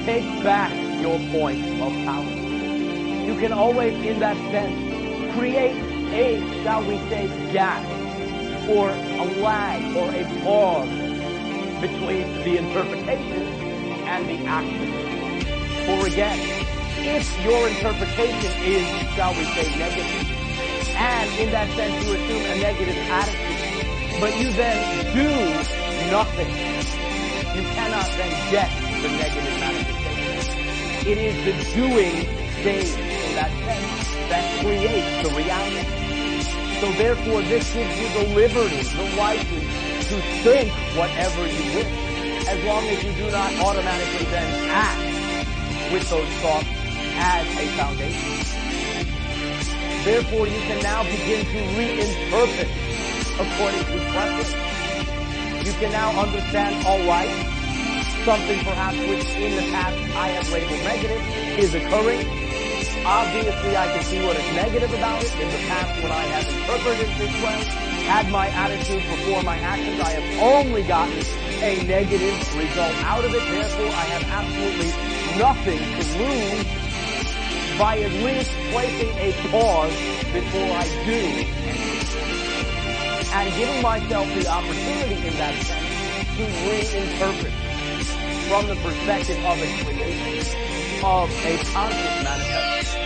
take back your point of power. You can always, in that sense, create a, shall we say, gap, or a lag, or a pause between the interpretation and the action. For again, if your interpretation is, shall we say, negative, and in that sense you assume a negative attitude, but you then do nothing, you cannot then get the negative manifestation. It is the doing stage in that sense that creates the reality. So therefore this gives you the liberty, the license to think whatever you wish, as long as you do not automatically then act with those thoughts as a foundation. Therefore, you can now begin to reinterpret according to preference. You can now understand, all right, something perhaps which in the past I have labeled negative is occurring. Obviously, I can see what is negative about it. In the past, when I have interpreted it this way, had my attitude before my actions, I have only gotten a negative result out of it. Therefore, I have absolutely nothing to lose by at least placing a pause before I do anything. And giving myself the opportunity in that sense to reinterpret from the perspective of a creation, of a conscious manifestation.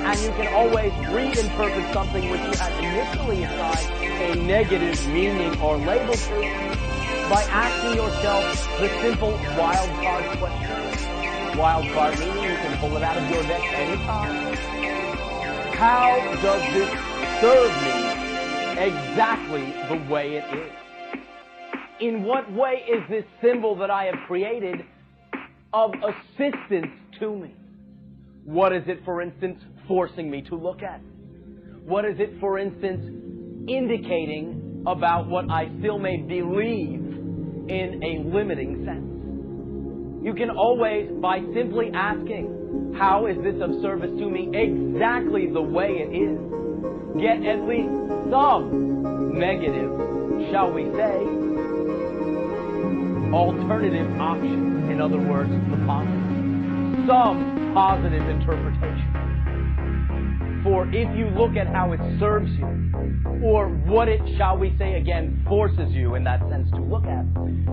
And you can always reinterpret something which you had initially assigned a negative meaning or label to by asking yourself the simple wild card question. Wild card meaning you can pull it out of your deck anytime. How does this serve me exactly the way it is? In what way is this symbol that I have created of assistance to me? What is it, for instance, forcing me to look at? What is it, for instance, indicating about what I still may believe in a limiting sense? You can always, by simply asking, how is this of service to me exactly the way it is, get at least some negative, shall we say, alternative option. In other words, the positive. Some positive interpretation. For if you look at how it serves you, or what it, shall we say again, forces you in that sense to look at,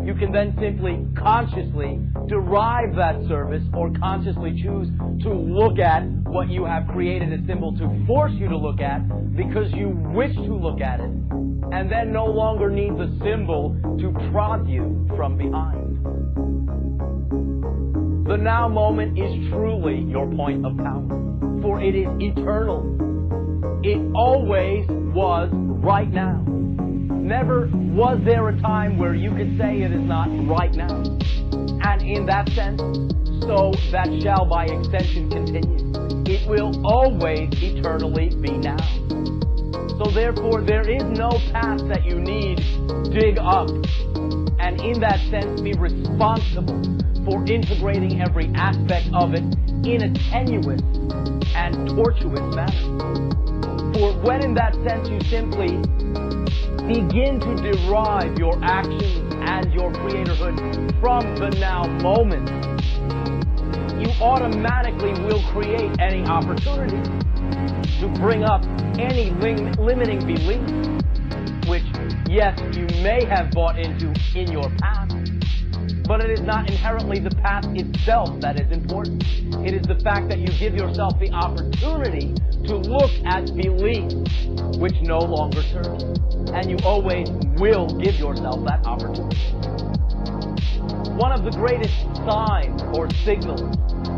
you can then simply consciously derive that service or consciously choose to look at what you have created a symbol to force you to look at because you wish to look at it, and then no longer need the symbol to prod you from behind. The now moment is truly your point of power, for it is eternal. It always was right now. Never was there a time where you could say it is not right now. And in that sense, so that shall by extension continue. It will always eternally be now. So therefore, there is no past that you need dig up, and in that sense be responsible for integrating every aspect of it in a tenuous and tortuous manner. For when in that sense you simply begin to derive your actions and your creatorhood from the now moment, you automatically will create any opportunity to bring up any limiting belief, which, yes, you may have bought into in your past, But it is not inherently the path itself that is important. It is the fact that you give yourself the opportunity to look at belief which no longer serves you. And you always will give yourself that opportunity. One of the greatest signs or signals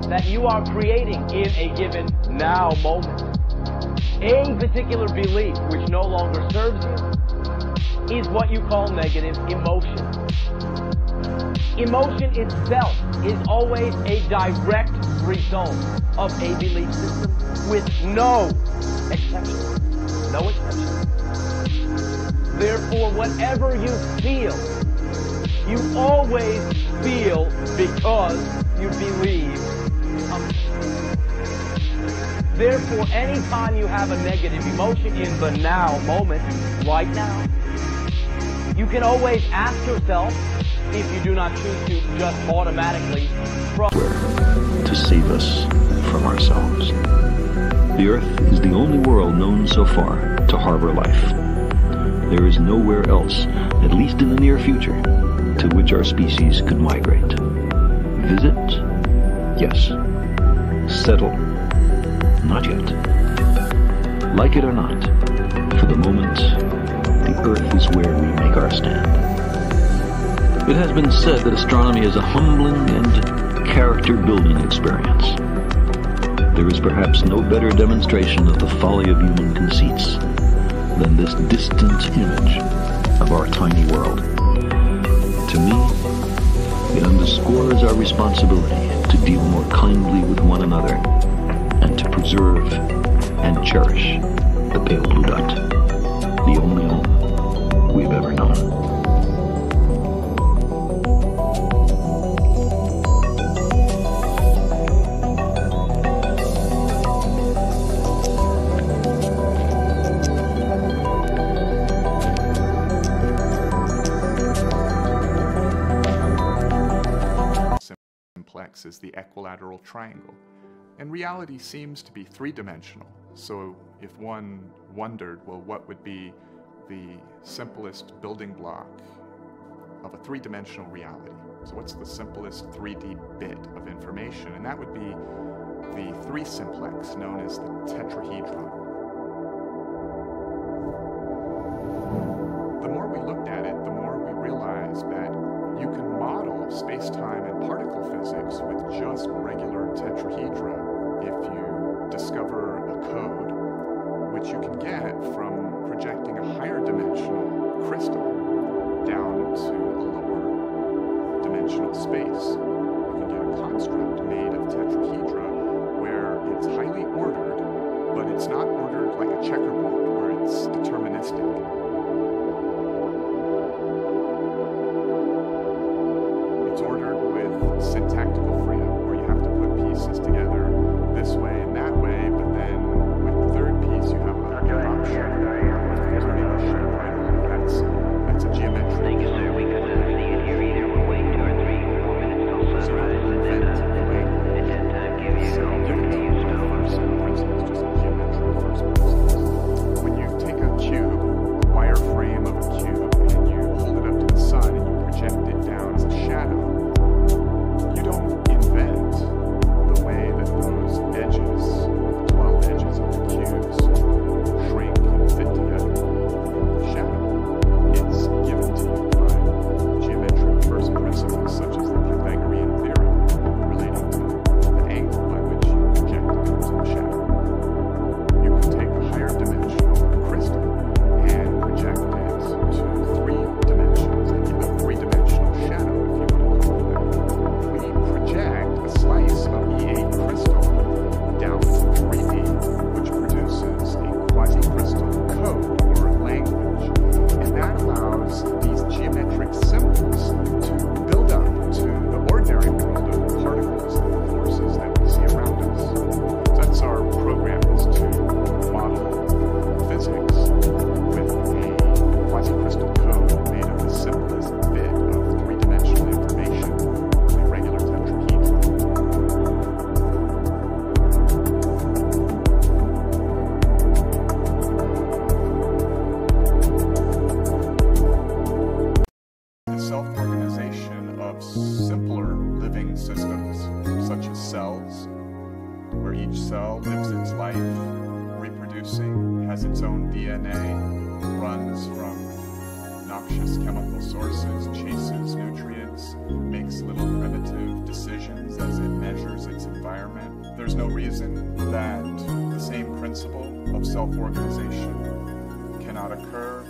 that you are creating in a given now moment, a particular belief which no longer serves you, is what you call negative emotion. Emotion itself is always a direct result of a belief system with no exception. No exception. Therefore, whatever you feel, you always feel because you believe something. Therefore, anytime you have a negative emotion in the now moment, right now, you can always ask yourself, if you do not choose to just automatically to save us from ourselves. The Earth is the only world known so far to harbor life. There is nowhere else, at least in the near future, to which our species could migrate. Visit? Yes. Settle? Not yet. Like it or not, for the moment, the Earth is where we make our stand. It has been said that astronomy is a humbling and character-building experience. There is perhaps no better demonstration of the folly of human conceits than this distant image of our tiny world. To me, it underscores our responsibility to deal more kindly with one another and to preserve and cherish the pale blue dot, the only home we've ever known. Is the equilateral triangle, and reality seems to be three-dimensional. So if one wondered, well, what would be the simplest building block of a three-dimensional reality? So what's the simplest 3D bit of information? And that would be the three-simplex known as the tetrahedron. The more we looked at it, the more we realized that you can model space-time and particle physics with just regular tetrahedra if you discover a code which you can get from projecting a higher dimensional crystal down to a lower dimensional space. You can get a construct made of tetrahedra where it's highly ordered, but it's not noxious chemical sources, chases nutrients, makes little primitive decisions as it measures its environment. There's no reason that the same principle of self-organization cannot occur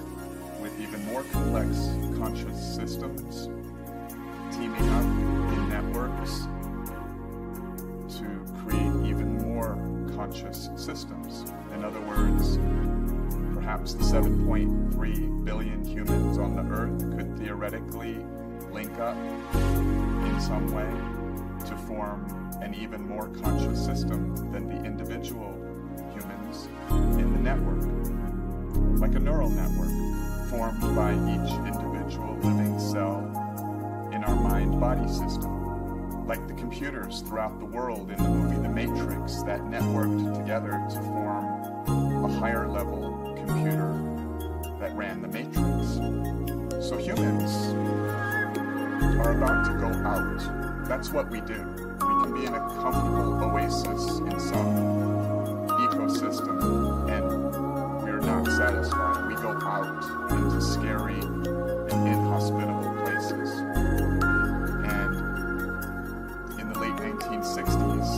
with even more complex conscious systems teaming up in networks to create even more conscious systems. In other words, perhaps the 7.3 billion humans on the Earth could theoretically link up in some way to form an even more conscious system than the individual humans in the network, like a neural network formed by each individual living cell in our mind-body system, like the computers throughout the world in the movie The Matrix that networked together to form a higher level computer that ran the Matrix. So humans are about to go out. That's what we do. We can be in a comfortable oasis in some ecosystem and we're not satisfied. We go out into scary and inhospitable places. And in the late 1960s,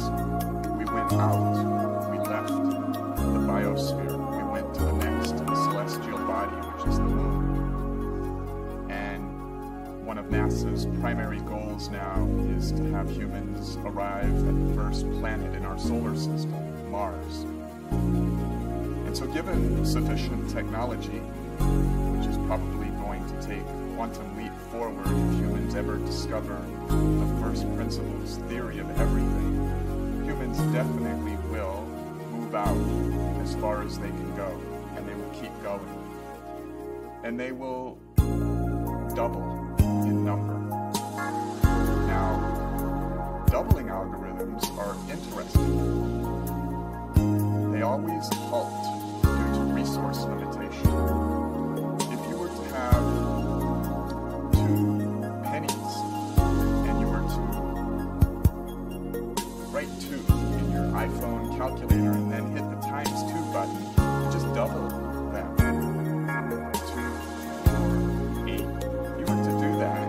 we went out. We left the biosphere. We went to the next celestial body, which is the moon. And one of NASA's primary goals now is to have humans arrive at the first planet in our solar system, Mars. And so given sufficient technology, which is probably going to take a quantum leap forward if humans ever discover the first principles theory of everything, humans definitely will move out as far as they can go, and they will keep going. And they will double in number. Now, doubling algorithms are interesting. They always halt due to resource limitation. If you were to have 2 pennies and you were to write 2 in your iPhone calculator and then hit the times 2 button, you just double them. 2, 4, 8. If you were to do that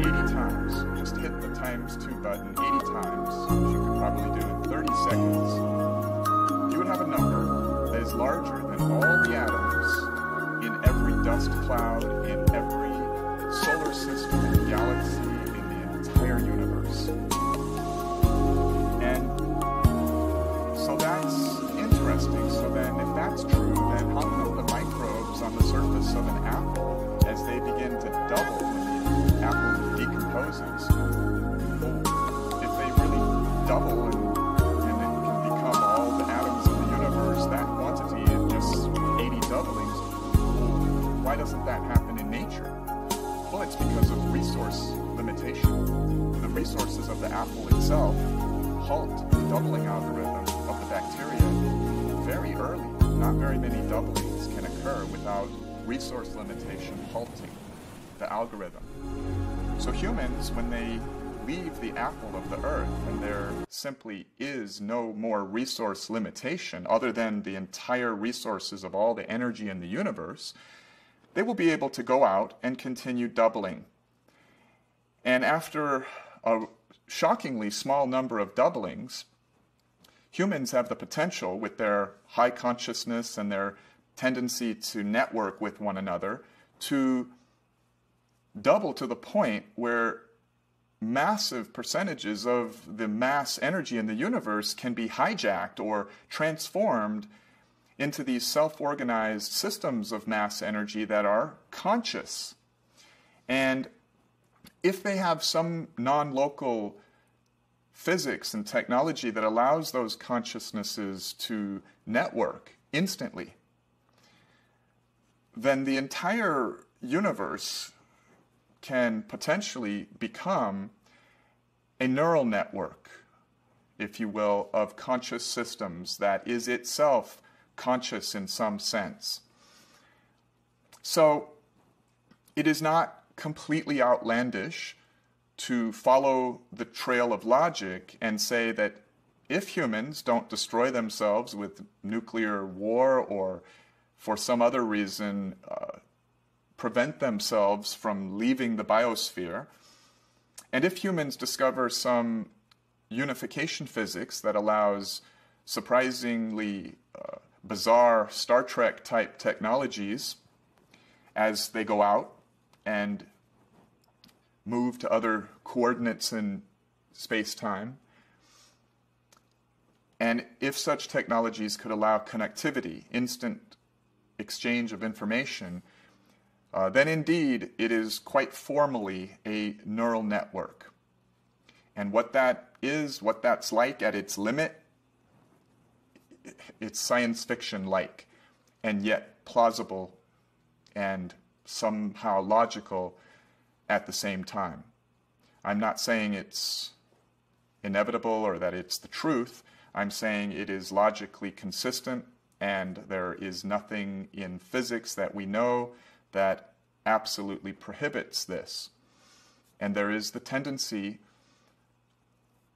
80 times, just hit the times 2 button 80 times, which you could probably do in 30 seconds, you would have a number that is larger than all the atoms in every dust cloud, in every solar system and galaxy, in the entire universe. And so that's interesting. So then if that's true, then how come the microbes on the surface of an apple, as they begin to double when the apple decomposes, if they really double and it can become all the atoms in the universe, that quantity in just 80 doublings, why doesn't that happen in nature? Well, it's because of resource limitation. The resources of the apple itself halt the doubling algorithm of the bacteria very early. Not very many doublings can occur without resource limitation halting the algorithm. So humans, when they leave the apple of the earth and there simply is no more resource limitation other than the entire resources of all the energy in the universe, they will be able to go out and continue doubling. And after a shockingly small number of doublings, humans have the potential, with their high consciousness and their tendency to network with one another, to double to the point where massive percentages of the mass energy in the universe can be hijacked or transformed into these self-organized systems of mass energy that are conscious. And if they have some non-local physics and technology that allows those consciousnesses to network instantly, then the entire universe can potentially become a neural network, if you will, of conscious systems that is itself conscious in some sense. So it is not completely outlandish to follow the trail of logic and say that if humans don't destroy themselves with nuclear war or for some other reason prevent themselves from leaving the biosphere. And if humans discover some unification physics that allows surprisingly bizarre Star Trek type technologies as they go out and move to other coordinates in space-time, and if such technologies could allow connectivity, instant exchange of information, then indeed it is quite formally a neural network. And what that is, what that's like at its limit, it's science fiction-like, and yet plausible and somehow logical at the same time. I'm not saying it's inevitable or that it's the truth. I'm saying it is logically consistent, and there is nothing in physics that we know that absolutely prohibits this. And there is the tendency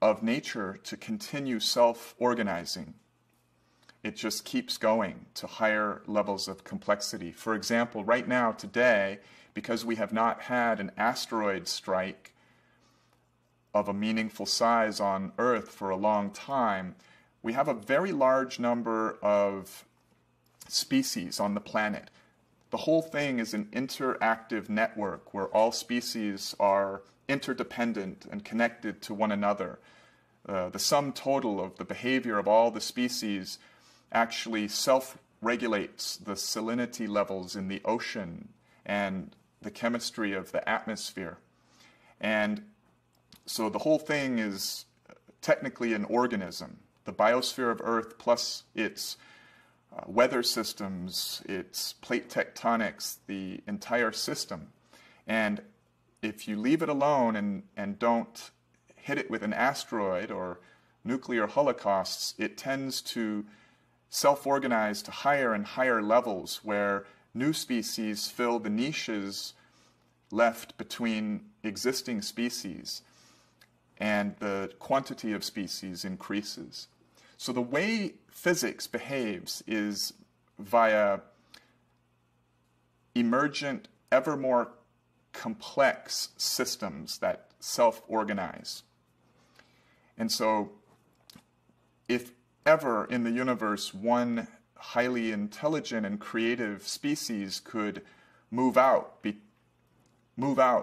of nature to continue self-organizing. It just keeps going to higher levels of complexity. For example, right now, today, because we have not had an asteroid strike of a meaningful size on Earth for a long time, we have a very large number of species on the planet. The whole thing is an interactive network where all species are interdependent and connected to one another. The sum total of the behavior of all the species actually self-regulates the salinity levels in the ocean and the chemistry of the atmosphere. And so the whole thing is technically an organism. The biosphere of Earth plus its weather systems, its plate tectonics, the entire system. And if you leave it alone and don't hit it with an asteroid or nuclear holocausts, it tends to self-organize to higher and higher levels where new species fill the niches left between existing species, and the quantity of species increases. So the way physics behaves is via emergent, ever more complex systems that self-organize. And so if ever in the universe one highly intelligent and creative species could move out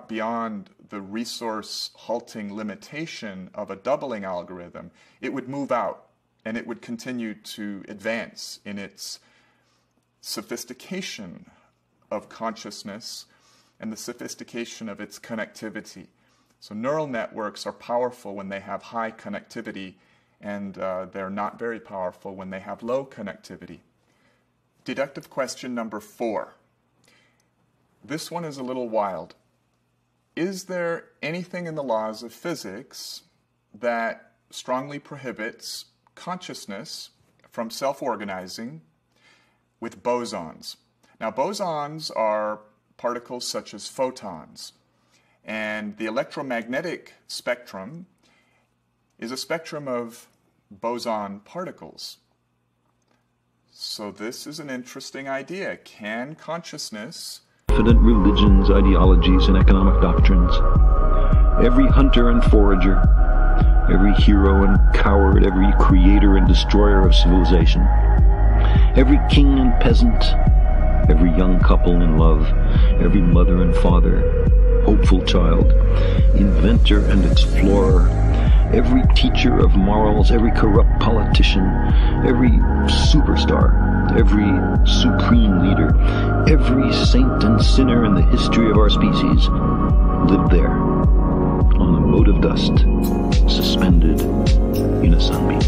beyond the resource halting limitation of a doubling algorithm, it would move out, and it would continue to advance in its sophistication of consciousness and the sophistication of its connectivity. So neural networks are powerful when they have high connectivity, and they're not very powerful when they have low connectivity. Deductive question number 4. This one is a little wild. Is there anything in the laws of physics that strongly prohibits consciousness from self-organizing with bosons? Now, bosons are particles such as photons, and the electromagnetic spectrum is a spectrum of boson particles. So this is an interesting idea. Can consciousness... Confident religions, ideologies, and economic doctrines. Every hunter and forager, every hero and coward, every creator and destroyer of civilization, every king and peasant, every young couple in love, every mother and father, hopeful child, inventor and explorer, every teacher of morals, every corrupt politician, every superstar, every supreme leader, every saint and sinner in the history of our species lived there, on a mote of dust, suspended in a sunbeam.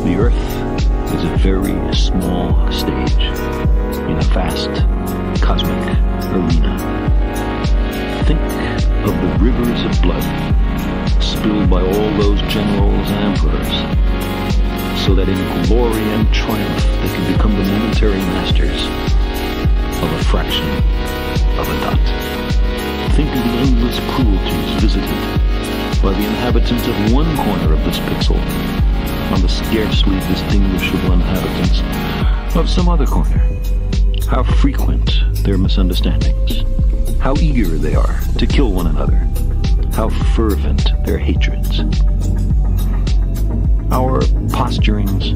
The Earth is a very small stage in a vast cosmic arena. Think of the rivers of blood spilled by all those generals and emperors, so that in glory and triumph they could become the momentary masters of a fraction of a dot. Think of the endless cruelties visited by the inhabitants of one corner of this pixel on the scarcely distinguishable inhabitants of some other corner. how frequent their misunderstandings, how eager they are to kill one another, how fervent their hatreds. Our posturings,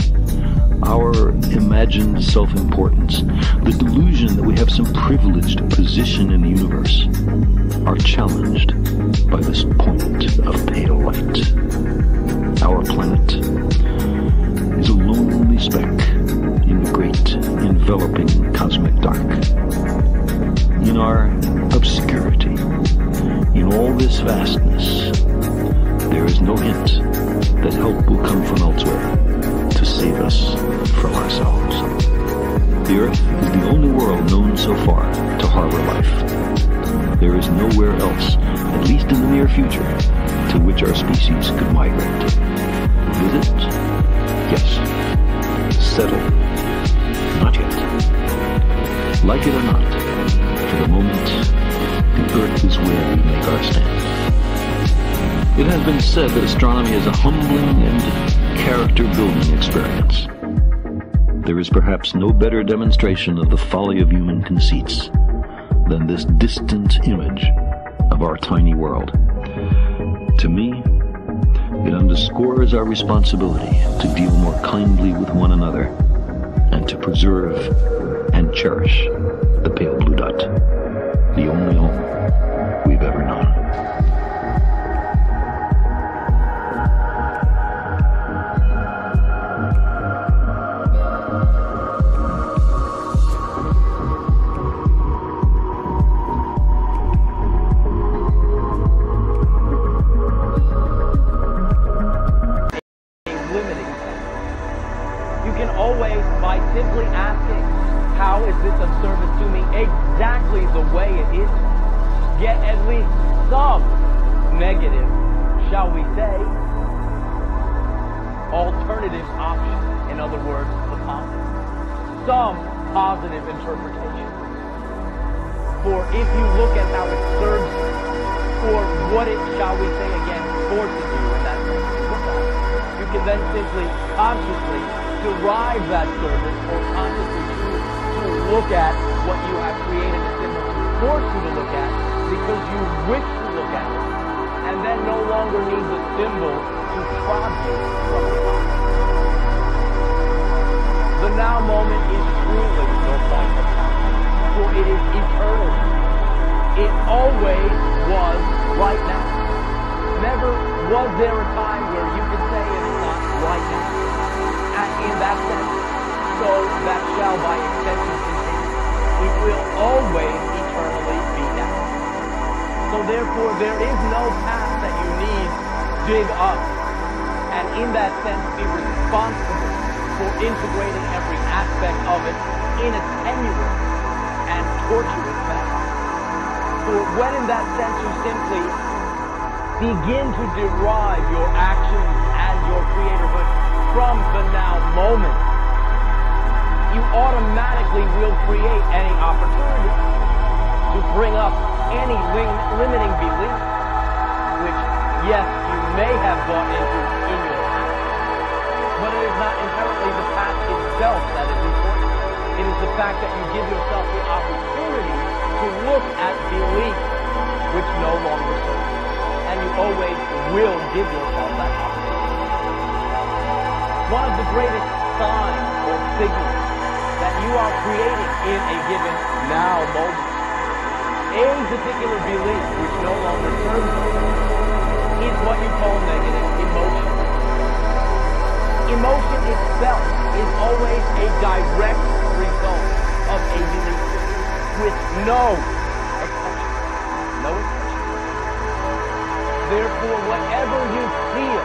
our imagined self-importance, the delusion that we have some privileged position in the universe, are challenged by this point of pale light. Our planet is a lonely speck in the great enveloping cosmic dark. In our obscurity, in all this vastness, there is no hint that help will come from elsewhere to save us from ourselves. The Earth is the only world known so far to harbor life. There is nowhere else, at least in the near future, to which our species could migrate. Visit? Yes. Settle? Not yet. Like it or not, for the moment, the Earth is where we make our stand. It has been said that astronomy is a humbling and character-building experience. There is perhaps no better demonstration of the folly of human conceits than this distant image of our tiny world. To me, it underscores our responsibility to deal more kindly with one another and to preserve and cherish the pale blue dot, the only home we've ever known. Simply asking, how is this of service to me exactly the way it is, get at least some negative, shall we say, alternative option, in other words, the positive. Some positive interpretation. For if you look at how it serves you, or what it, shall we say again, forces you in that sense to look at, you can then simply consciously derive that service or consciously choose to look at what you have created a symbol to force you to look at because you wish to look at it, and then no longer need the symbol to prod you from the mind. The now moment is truly your point of contact, for it is eternal. It always was right now. Never was there a time where you could say it is not right now. And in that sense, so that shall by extension continue. It will always eternally be now. So therefore, there is no path that you need dig up, and in that sense be responsible for integrating every aspect of it in a tenuous and tortuous manner. For when in that sense you simply begin to derive your actions and your creatorhood from the now moment, you automatically will create any opportunity to bring up any limiting belief, which, yes, you may have bought into in your past, but it is not inherently the past itself that is important. It is the fact that you give yourself the opportunity to look at belief which no longer serves, and you always will give yourself that opportunity. One of the greatest signs or signals that you are creating in a given now moment, a particular belief which no longer serves you, is what you call negative emotion. Emotion itself is always a direct result of a belief with no attention. No attention. Therefore, whatever you feel,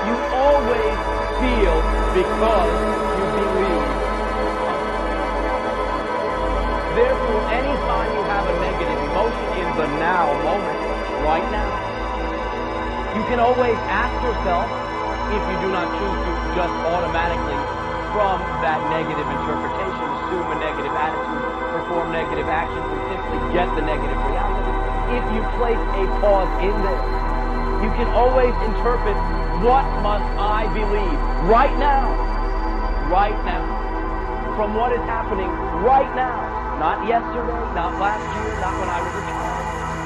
you always feel because you believe. Therefore, anytime you have a negative emotion in the now moment, right now, you can always ask yourself, if you do not choose to just automatically from that negative interpretation assume a negative attitude, perform negative actions, and simply get the negative reality. If you place a pause in this, you can always interpret, what must I believe right now? Right now. from what is happening right now, not yesterday, not last year, not when I was a child,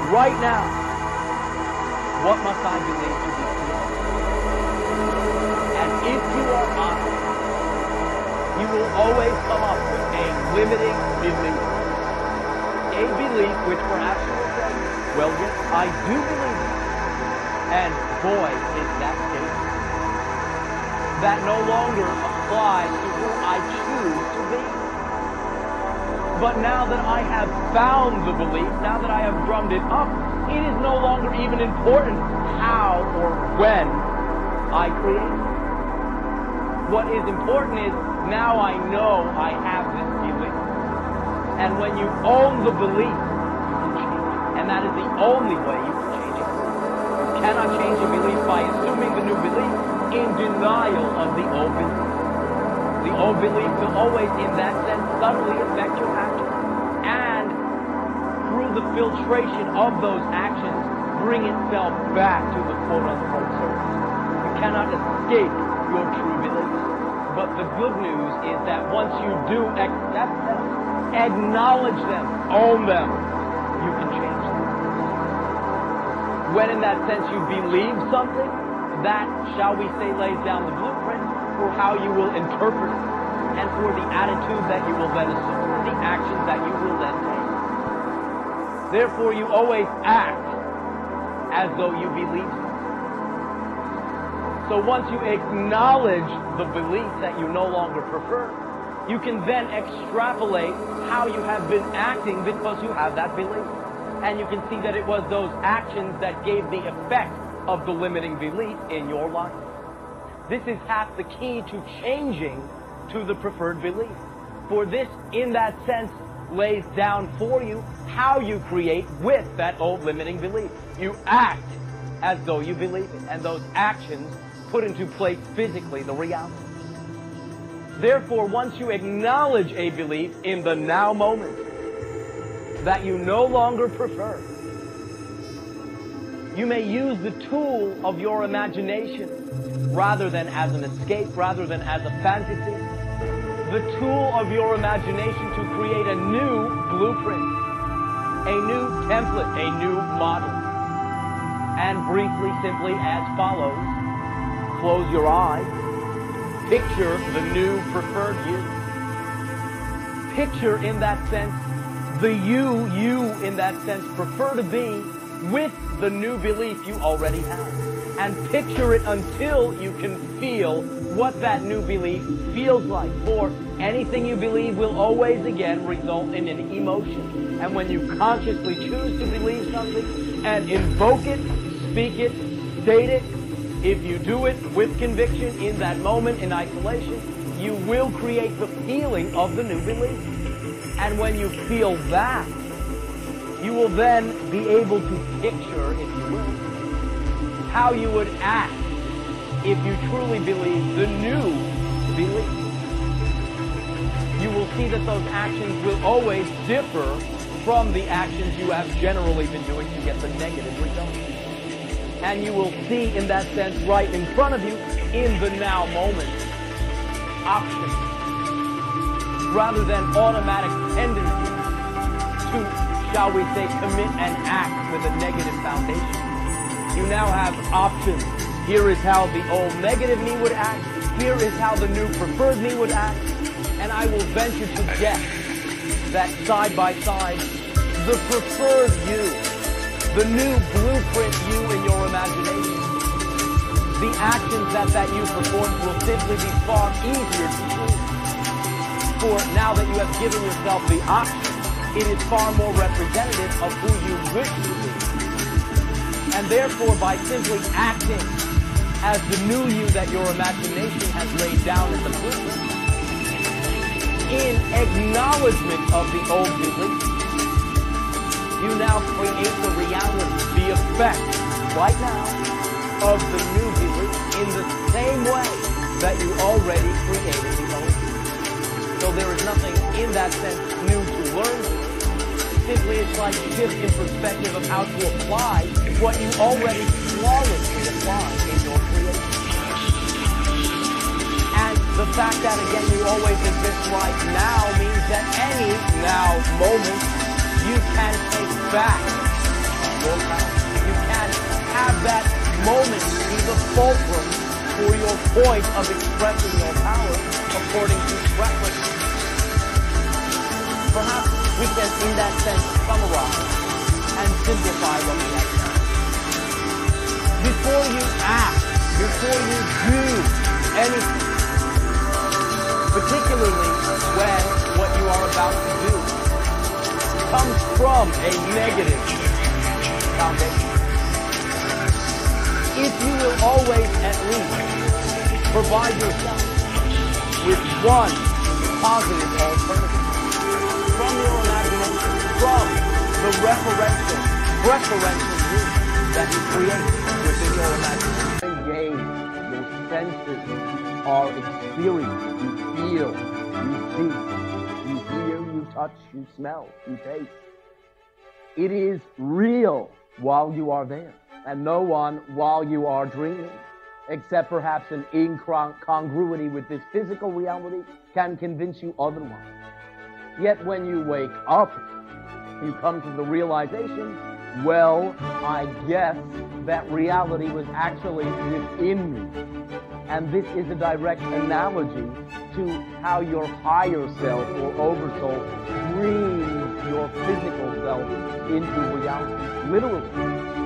right now, what must I believe to be true? And if you are honest, you will always come up with a limiting belief. A belief which perhaps you will say, well, yes, I do believe it. And boy, is that statement. That no longer applies to who I choose to be. But now that I have found the belief, now that I have drummed it up, it is no longer even important how or when I create it. What is important is now I know I have this belief. And when you own the belief, you can change it. And that is the only way you can change it. You cannot change a belief by assuming the new belief in denial of the old belief. The old belief will always, in that sense, subtly affect your actions. And through the filtration of those actions, bring itself back to the quote-unquote surface. You cannot escape your true beliefs. But the good news is that once you do accept them, acknowledge them, own them, you can change them. When in that sense you believe something, that, shall we say, lays down the blueprint for how you will interpret it, and for the attitude that you will then assume, and the actions that you will then take. Therefore, you always act as though you believe something. So once you acknowledge the belief that you no longer prefer, you can then extrapolate how you have been acting because you have that belief. And you can see that it was those actions that gave the effect of the limiting belief in your life. This is half the key to changing to the preferred belief. For this, in that sense, lays down for you how you create with that old limiting belief. You act as though you believe it, and those actions put into place physically the reality. Therefore, once you acknowledge a belief in the now moment that you no longer prefer, you may use the tool of your imagination rather than as an escape, rather than as a fantasy, the tool of your imagination to create a new blueprint, a new template, a new model. And briefly, simply as follows, close your eyes, picture the new preferred you. Picture in that sense the you in that sense prefer to be with the new belief you already have. And picture it until you can feel what that new belief feels like. For anything you believe will always again result in an emotion. And when you consciously choose to believe something and invoke it, speak it, state it, if you do it with conviction in that moment in isolation, you will create the feeling of the new belief. And when you feel that, you will then be able to picture, if you will, how you would act if you truly believe the new belief. You will see that those actions will always differ from the actions you have generally been doing to get the negative result. And you will see in that sense right in front of you, in the now moment, options rather than automatic tendencies to, shall we say, commit an act with a negative foundation. You now have options. Here is how the old negative me would act. Here is how the new preferred me would act. And I will venture to guess that side by side, the preferred you, the new blueprint you in your imagination, the actions that you perform will simply be far easier to do. For now that you have given yourself the option, it is far more representative of who you wish to be. And therefore, by simply acting as the new you that your imagination has laid down in the blueprint, in acknowledgement of the old belief, you now create the reality, the effect, right now, of the new belief in the same way that you already created the old. So there is nothing in that sense new to learn. Simply it's like a shift in perspective of how to apply what you already flawlessly apply in your creation. And The fact that, again, you always exist right now means that any now moment you can take back your power. You can have that moment be the fulcrum for your point of expressing your power according to preference. Perhaps we can, in that sense, summarize and simplify what we have done. Before you act, before you do anything, particularly when what you are about to do comes from a negative foundation, if you will always at least provide yourself with one positive alternative from your imagination, from the preferential you that you create within your imagination. Engage, your senses are experienced. You feel, you see, you hear, you touch, you smell, you taste. It is real while you are there, and no one, while you are dreaming, except perhaps an incongruity with this physical reality, can convince you otherwise. Yet when you wake up, you come to the realization, well, I guess that reality was actually within me. And this is a direct analogy to how your higher self or oversoul brings your physical self into reality, literally.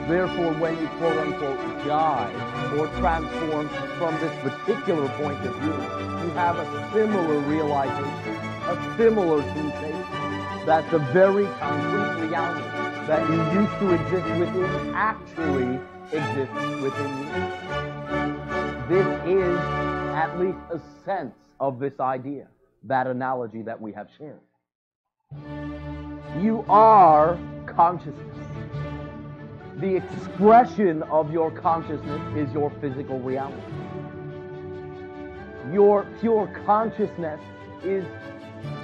Therefore, when you quote-unquote die or transform from this particular point of view, you have a similar realization, a similar sensation, that the very concrete reality that you used to exist within actually exists within you. This is at least a sense of this idea, that analogy that we have shared. You are consciousness. The expression of your consciousness is your physical reality. Your pure consciousness is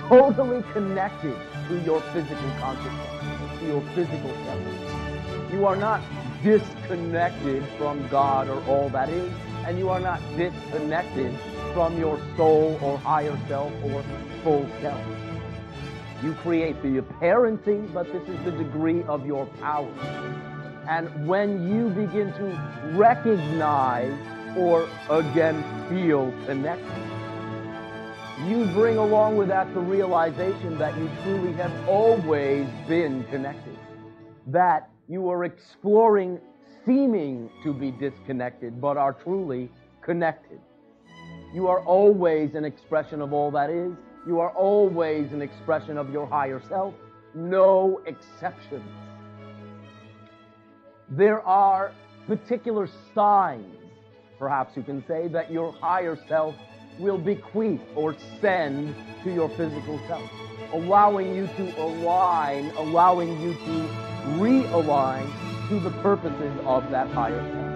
totally connected to your physical consciousness, to your physical self. You are not disconnected from God or all that is, and you are not disconnected from your soul or higher self or full self. You create the apparency, but this is the degree of your power. And when you begin to recognize or again feel connected, you bring along with that the realization that you truly have always been connected, that you are exploring seeming to be disconnected, but are truly connected. You are always an expression of all that is. You are always an expression of your higher self. No exceptions. There are particular signs, perhaps you can say, that your higher self will bequeath or send to your physical self, allowing you to align, allowing you to realign to the purposes of that higher self.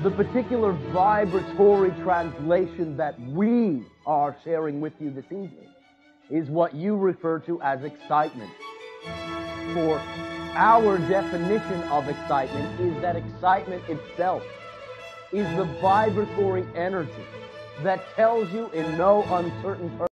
The particular vibratory translation that we are sharing with you this evening is what you refer to as excitement. For our definition of excitement is that excitement itself is the vibratory energy that tells you in no uncertain terms